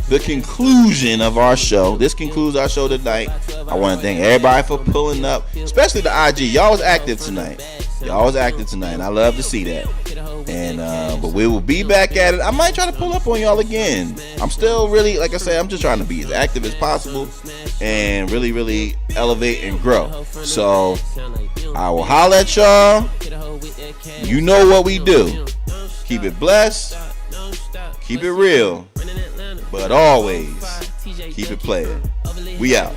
the conclusion of our show. This concludes our show tonight. I want to thank everybody for pulling up, especially the IG. Y'all was active tonight. And I love to see that. And but we will be back at it. I might try to pull up on y'all again. I'm still really, like I said, I'm just trying to be as active as possible and really, really elevate and grow. So I will holler at y'all. You know what we do. Keep it blessed. Keep it real. But always keep it playing. We out.